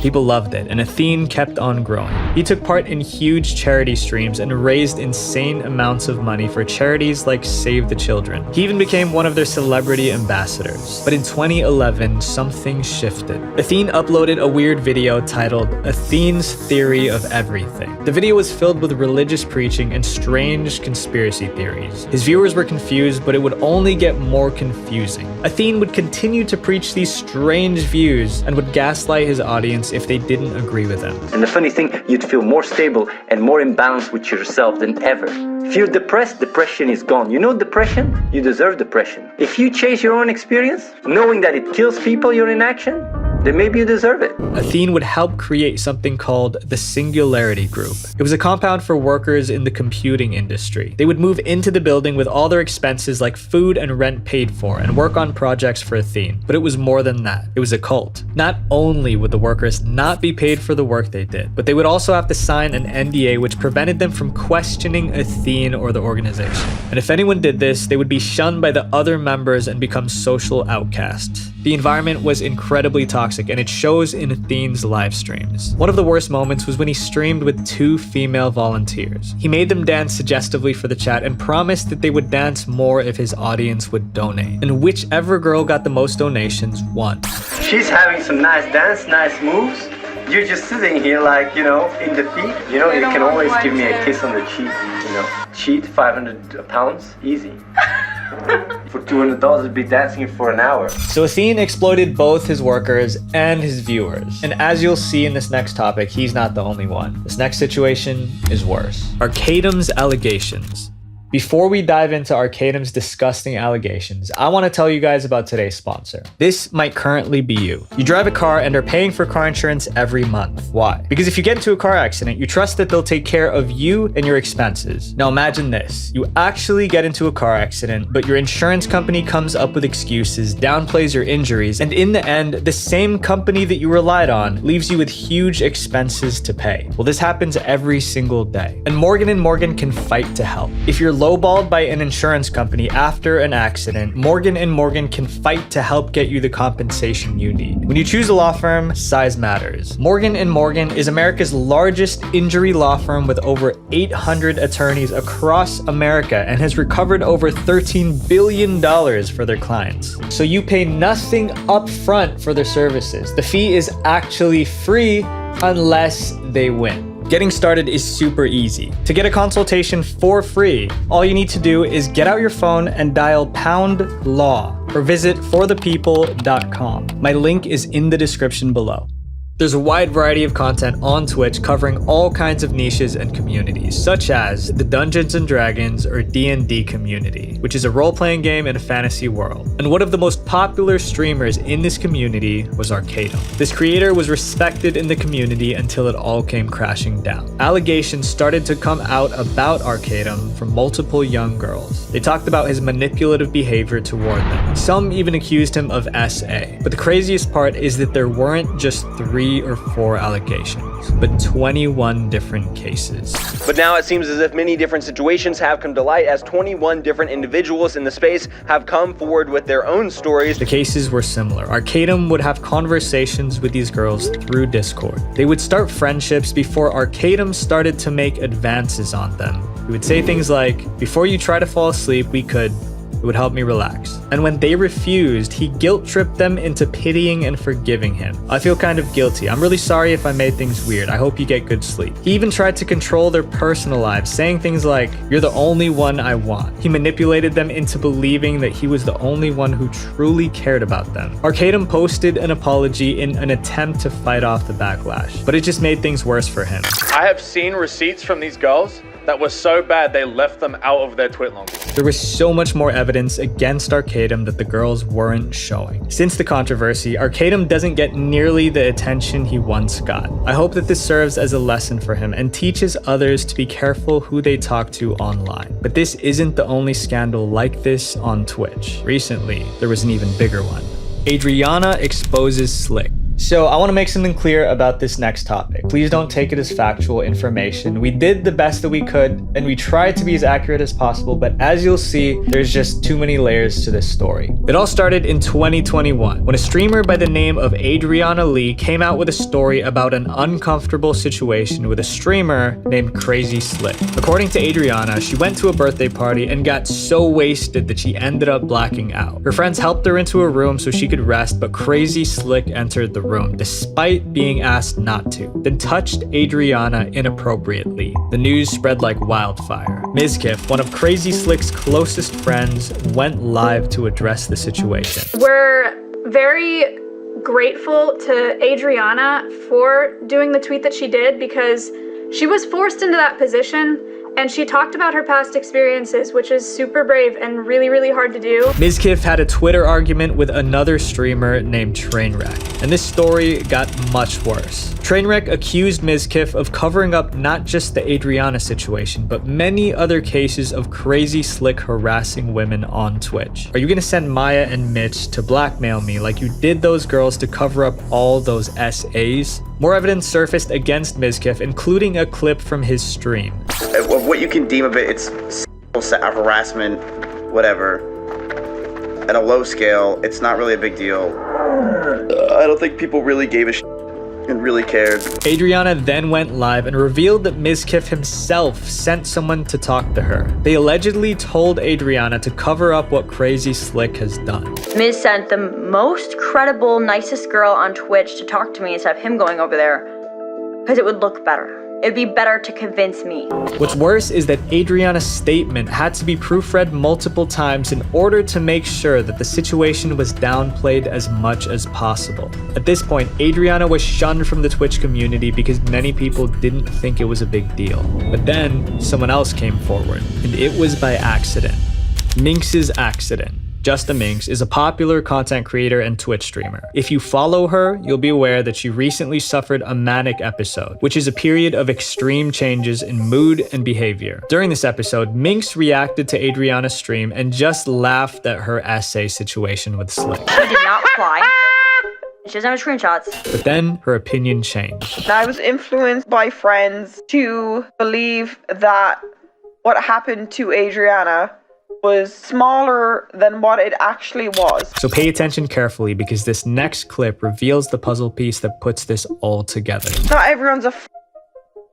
People loved it, and Athene kept on growing. He took part in huge charity streams and raised insane amounts of money for charities like Save the Children. He even became one of their celebrity ambassadors. But in 2011, something shifted. Athene uploaded a weird video titled Athene's Theory of Everything. The video was filled with religious preaching and strange conspiracy theories. His viewers were confused, but it would only get more confusing. Athene would continue to preach these strange views and would gaslight his audience if they didn't agree with him. And the funny thing, you'd feel more stable and more in balance with yourself than ever. If you're depressed, depression is gone. You know depression? You deserve depression. If you chase your own experience, knowing that it kills people, your inaction, then maybe you deserve it. Athene would help create something called the Singularity Group. It was a compound for workers in the computing industry. They would move into the building with all their expenses like food and rent paid for and work on projects for Athene. But it was more than that. It was a cult. Not only would the workers not be paid for the work they did, but they would also have to sign an NDA which prevented them from questioning Athene or the organization. And if anyone did this, they would be shunned by the other members and become social outcasts. The environment was incredibly toxic, and it shows in Athene's live streams. One of the worst moments was when he streamed with 2 female volunteers. He made them dance suggestively for the chat and promised that they would dance more if his audience would donate. And whichever girl got the most donations won. She's having some nice dance, nice moves. You're just sitting here like, in defeat. You can always give me a kiss on the cheek, Cheat, 500 pounds, easy. For $200, it'd be dancing for an hour. So Athene exploited both his workers and his viewers. And as you'll see in this next topic, he's not the only one. This next situation is worse. Arcadum's allegations. Before we dive into Arcadum's disgusting allegations, I want to tell you guys about today's sponsor. This might currently be you. You drive a car and are paying for car insurance every month. Why? Because if you get into a car accident, you trust that they'll take care of you and your expenses. Now imagine this. You actually get into a car accident, but your insurance company comes up with excuses, downplays your injuries, and in the end, the same company that you relied on leaves you with huge expenses to pay. Well, this happens every single day. And Morgan & Morgan can fight to help. If you're lowballed by an insurance company after an accident, Morgan & Morgan can fight to help get you the compensation you need. When you choose a law firm, size matters. Morgan & Morgan is America's largest injury law firm with over 800 attorneys across America and has recovered over $13 billion for their clients. So you pay nothing up front for their services. The fee is actually free unless they win. Getting started is super easy. To get a consultation for free, all you need to do is get out your phone and dial #law or visit forthepeople.com. My link is in the description below. There's a wide variety of content on Twitch covering all kinds of niches and communities, such as the Dungeons & Dragons or D&D community, which is a role-playing game in a fantasy world. And one of the most popular streamers in this community was Arcadum. This creator was respected in the community until it all came crashing down. Allegations started to come out about Arcadum from multiple young girls. They talked about his manipulative behavior toward them. Some even accused him of SA. But the craziest part is that there weren't just 3 or 4 allegations, but 21 different cases. But now it seems as if many different situations have come to light as 21 different individuals in the space have come forward with their own stories. The cases were similar. Arcadum would have conversations with these girls through Discord. They would start friendships before Arcadum started to make advances on them. He would say things like, "Before you try to fall asleep, it would help me relax." And when they refused, he guilt-tripped them into pitying and forgiving him. "I feel kind of guilty. I'm really sorry if I made things weird. I hope you get good sleep." He even tried to control their personal lives, saying things like, "You're the only one I want." He manipulated them into believing that he was the only one who truly cared about them. Arcadum posted an apology in an attempt to fight off the backlash, but it just made things worse for him. I have seen receipts from these girls that were so bad they left them out of their twit longer. There was so much more evidence against Arcadum that the girls weren't showing. Since the controversy, Arcadum doesn't get nearly the attention he once got. I hope that this serves as a lesson for him and teaches others to be careful who they talk to online. But this isn't the only scandal like this on Twitch. Recently, there was an even bigger one. Adriana exposes Slick. So I want to make something clear about this next topic. Please don't take it as factual information. We did the best that we could, and we tried to be as accurate as possible, but as you'll see, there's just too many layers to this story. It all started in 2021, when a streamer by the name of Adriana Lee came out with a story about an uncomfortable situation with a streamer named Crazy Slick. According to Adriana, she went to a birthday party and got so wasted that she ended up blacking out. Her friends helped her into a room so she could rest, but Crazy Slick entered the room despite being asked not to, then touched Adriana inappropriately. The news spread like wildfire. Mizkif, one of Crazy Slick's closest friends, went live to address the situation. We're very grateful to Adriana for doing the tweet that she did because she was forced into that position And she talked about her past experiences, which is super brave and really, really hard to do. Mizkif had a Twitter argument with another streamer named Trainwreck, and this story got much worse. Trainwreck accused Mizkif of covering up not just the Adriana situation, but many other cases of crazy slick harassing women on Twitch. Are you gonna send Maya and Mitch to blackmail me like you did those girls to cover up all those SAs? More evidence surfaced against Mizkif, including a clip from his stream. Of what you can deem of it, it's harassment, whatever. At a low scale, it's not really a big deal. I don't think people really gave a shit and really cared. Adriana then went live and revealed that Mizkif himself sent someone to talk to her. They allegedly told Adriana to cover up what Crazy Slick has done. Miz sent the most credible, nicest girl on Twitch to talk to me instead of him going over there, because it would look better. It'd be better to convince me. What's worse is that Adriana's statement had to be proofread multiple times in order to make sure that the situation was downplayed as much as possible. At this point, Adriana was shunned from the Twitch community because many people didn't think it was a big deal. But then, someone else came forward, and it was by accident. Minx's accident. Justa Minx is a popular content creator and Twitch streamer. If you follow her, you'll be aware that she recently suffered a manic episode, which is a period of extreme changes in mood and behavior. During this episode, Minx reacted to Adriana's stream and just laughed at her essay situation with Slick. She did not reply. She doesn't have screenshots. But then her opinion changed. I was influenced by friends to believe that what happened to Adriana was smaller than what it actually was. So pay attention carefully because this next clip reveals the puzzle piece that puts this all together. Not everyone's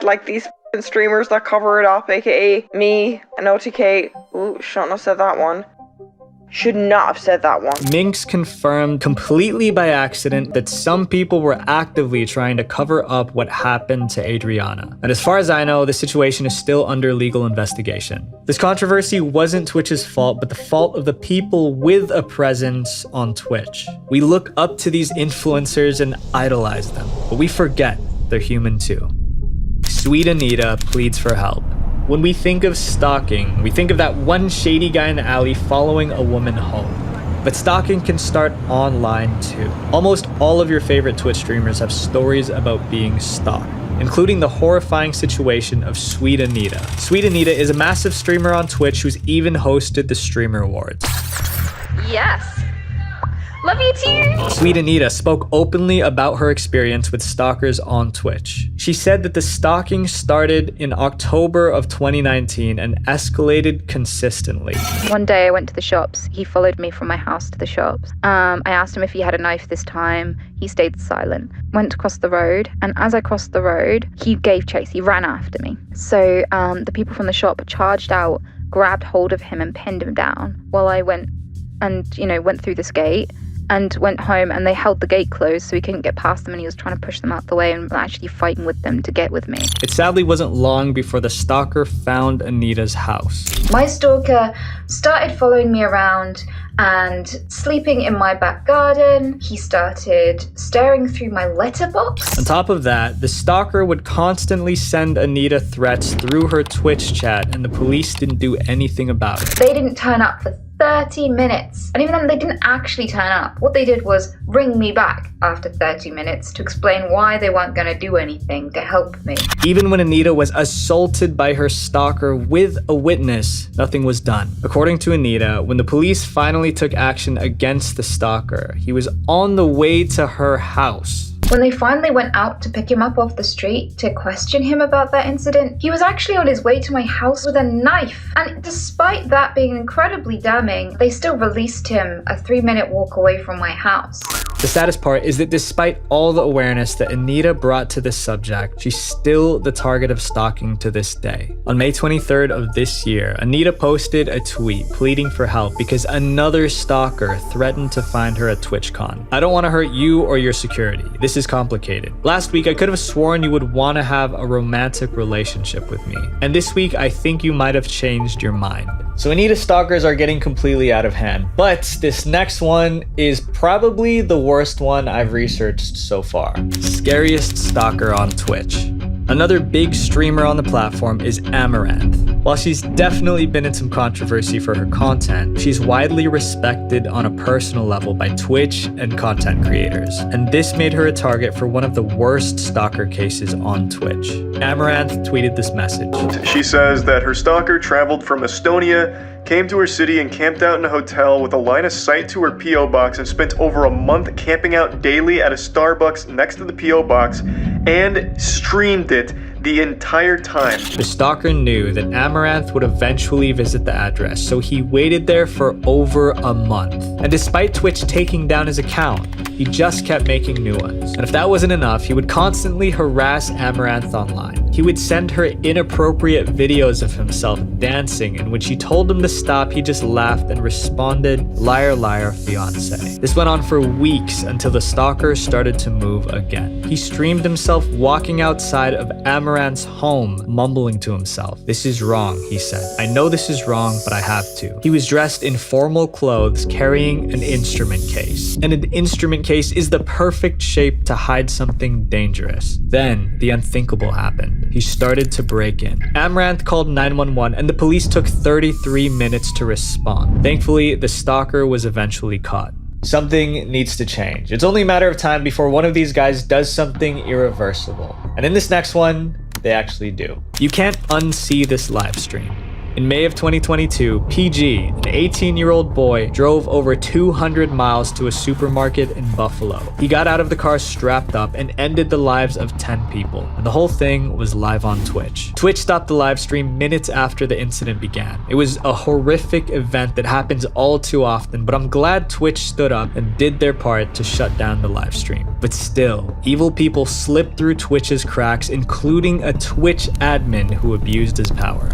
like these streamers that cover it up, aka me and OTK. Ooh, shouldn't have said that one. Should not have said that one. Minx confirmed completely by accident that some people were actively trying to cover up what happened to Adriana. And as far as I know, the situation is still under legal investigation. This controversy wasn't Twitch's fault, but the fault of the people with a presence on Twitch. We look up to these influencers and idolize them, but we forget they're human too. Sweet Anita pleads for help. When we think of stalking, we think of that one shady guy in the alley following a woman home. But stalking can start online too. Almost all of your favorite Twitch streamers have stories about being stalked, including the horrifying situation of Sweet Anita. Sweet Anita is a massive streamer on Twitch who's even hosted the Streamer Awards. Yes. Love you too! Sweet Anita spoke openly about her experience with stalkers on Twitch. She said that the stalking started in October of 2019 and escalated consistently. One day I went to the shops. He followed me from my house to the shops. I asked him if he had a knife this time. He stayed silent. Went across the road, and as I crossed the road, he gave chase. He ran after me. So the people from the shop charged out, grabbed hold of him and pinned him down while I went and, went through this gate and went home, and they held the gate closed so he couldn't get past them, and he was trying to push them out the way and actually fighting with them to get with me. It sadly wasn't long before the stalker found Anita's house. My stalker started following me around and sleeping in my back garden. He started staring through my letterbox. On top of that, the stalker would constantly send Anita threats through her Twitch chat, and the police didn't do anything about it. They didn't turn up for 30 minutes. And even then, they didn't actually turn up. What they did was ring me back after 30 minutes to explain why they weren't going to do anything to help me. Even when Anita was assaulted by her stalker with a witness, nothing was done. According to Anita, when the police finally took action against the stalker, he was on the way to her house. When they finally went out to pick him up off the street to question him about that incident, he was actually on his way to my house with a knife. And despite that being incredibly damning, they still released him a 3-minute walk away from my house. The saddest part is that despite all the awareness that Anita brought to this subject, she's still the target of stalking to this day. On May 23rd of this year, Anita posted a tweet pleading for help because another stalker threatened to find her at TwitchCon. I don't want to hurt you or your security. This is complicated. Last week, I could have sworn you would want to have a romantic relationship with me. And this week, I think you might have changed your mind. So Anita's stalkers are getting completely out of hand, but this next one is probably the worst one I've researched so far. Scariest stalker on Twitch. Another big streamer on the platform is Amaranth. While she's definitely been in some controversy for her content, she's widely respected on a personal level by Twitch and content creators, and this made her a target for one of the worst stalker cases on Twitch. Amaranth tweeted this message. She says that her stalker traveled from Estonia, came to her city and camped out in a hotel with a line of sight to her P.O. box and spent over a month camping out daily at a Starbucks next to the P.O. box and streamed it the entire time. The stalker knew that Amaranth would eventually visit the address, so he waited there for over a month. And despite Twitch taking down his account, he just kept making new ones. And if that wasn't enough, he would constantly harass Amaranth online. He would send her inappropriate videos of himself dancing, and when she told him to stop, he just laughed and responded, "Liar, liar, fiance." This went on for weeks until the stalker started to move again. He streamed himself walking outside of Amaranth's home, mumbling to himself. "This is wrong," he said. "I know this is wrong, but I have to." He was dressed in formal clothes, carrying an instrument case. And an instrument case is the perfect shape to hide something dangerous. Then, the unthinkable happened. He started to break in. Amaranth called 911 and the police took 33 minutes to respond. Thankfully, the stalker was eventually caught. Something needs to change. It's only a matter of time before one of these guys does something irreversible. And in this next one, they actually do. You can't unsee this live stream. In May of 2022, PG, an 18-year-old boy, drove over 200 miles to a supermarket in Buffalo. He got out of the car strapped up and ended the lives of 10 people. And the whole thing was live on Twitch. Twitch stopped the live stream minutes after the incident began. It was a horrific event that happens all too often, but I'm glad Twitch stood up and did their part to shut down the live stream. But still, evil people slipped through Twitch's cracks, including a Twitch admin who abused his power.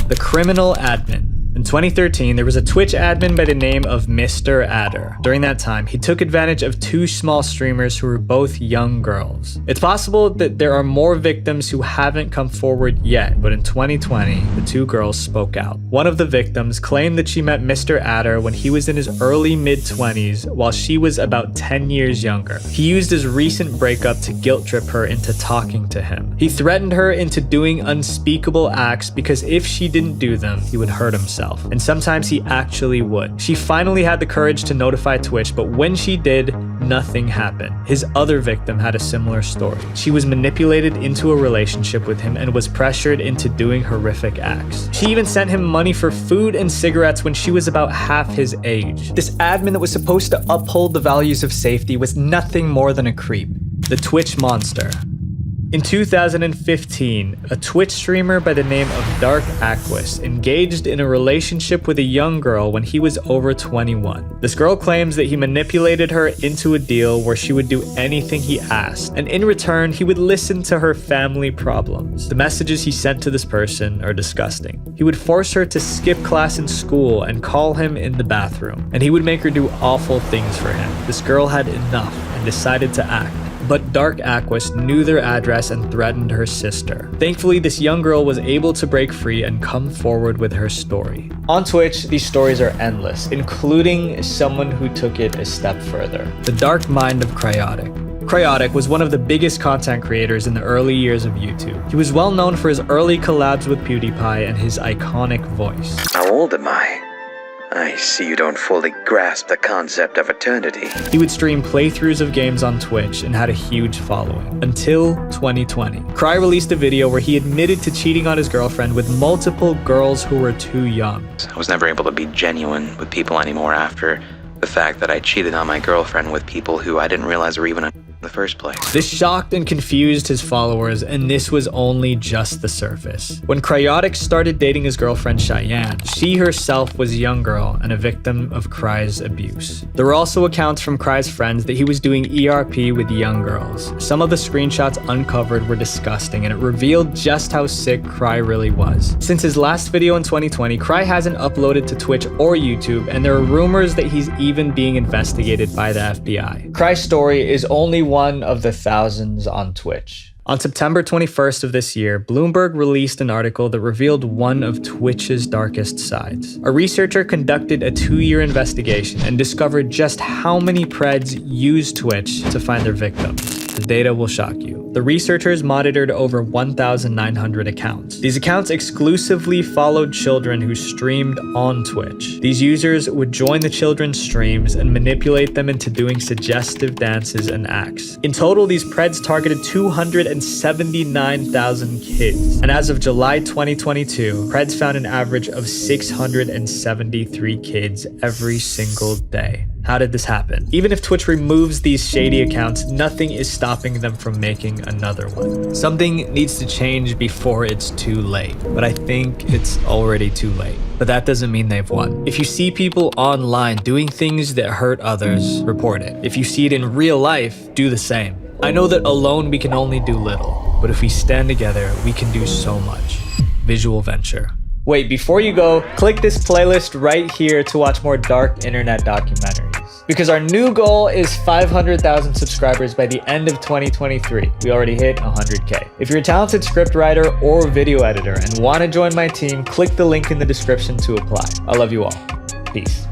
The criminal admin. In 2013, there was a Twitch admin by the name of Mr. Adder. During that time, he took advantage of two small streamers who were both young girls. It's possible that there are more victims who haven't come forward yet, but in 2020, the two girls spoke out. One of the victims claimed that she met Mr. Adder when he was in his early mid-20s, while she was about 10 years younger. He used his recent breakup to guilt trip her into talking to him. He threatened her into doing unspeakable acts because if she didn't do them, he would hurt himself. And sometimes he actually would. She finally had the courage to notify Twitch, but when she did, nothing happened. His other victim had a similar story. She was manipulated into a relationship with him and was pressured into doing horrific acts. She even sent him money for food and cigarettes when she was about half his age. This admin that was supposed to uphold the values of safety was nothing more than a creep. The Twitch monster. In 2015, a Twitch streamer by the name of Dark Aquis engaged in a relationship with a young girl when he was over 21. This girl claims that he manipulated her into a deal where she would do anything he asked, and in return, he would listen to her family problems. The messages he sent to this person are disgusting. He would force her to skip class in school and call him in the bathroom, and he would make her do awful things for him. This girl had enough and decided to act. But Dark Aquis knew their address and threatened her sister. Thankfully, this young girl was able to break free and come forward with her story. On Twitch, these stories are endless, including someone who took it a step further. The dark mind of Cryotic. Cryotic was one of the biggest content creators in the early years of YouTube. He was well known for his early collabs with PewDiePie and his iconic voice. How old am I? I see you don't fully grasp the concept of eternity. He would stream playthroughs of games on Twitch and had a huge following. Until 2020. Cry released a video where he admitted to cheating on his girlfriend with multiple girls who were too young. I was never able to be genuine with people anymore after the fact that I cheated on my girlfriend with people who I didn't realize were even in the first place. This shocked and confused his followers, and this was only just the surface. When Cryotic started dating his girlfriend Cheyenne, she herself was a young girl and a victim of Cry's abuse. There were also accounts from Cry's friends that he was doing ERP with young girls. Some of the screenshots uncovered were disgusting, and it revealed just how sick Cry really was. Since his last video in 2020, Cry hasn't uploaded to Twitch or YouTube, and there are rumors that he's even being investigated by the FBI. Cry's story is only one of the thousands on Twitch. On September 21st of this year, Bloomberg released an article that revealed one of Twitch's darkest sides. A researcher conducted a 2-year investigation and discovered just how many Preds use Twitch to find their victims. The data will shock you. The researchers monitored over 1,900 accounts. These accounts exclusively followed children who streamed on Twitch. These users would join the children's streams and manipulate them into doing suggestive dances and acts. In total, these Preds targeted 279,000 kids. And as of July 2022, Preds found an average of 673 kids every single day. How did this happen? Even if Twitch removes these shady accounts, nothing is stopping them from making another one. Something needs to change before it's too late, but I think it's already too late. But that doesn't mean they've won. If you see people online doing things that hurt others, report it. If you see it in real life, do the same. I know that alone we can only do little, but if we stand together, we can do so much. Visual Venture. Wait, before you go, click this playlist right here to watch more dark internet documentaries. Because our new goal is 500,000 subscribers by the end of 2023. We already hit 100K. If you're a talented scriptwriter or video editor and want to join my team, click the link in the description to apply. I love you all. Peace.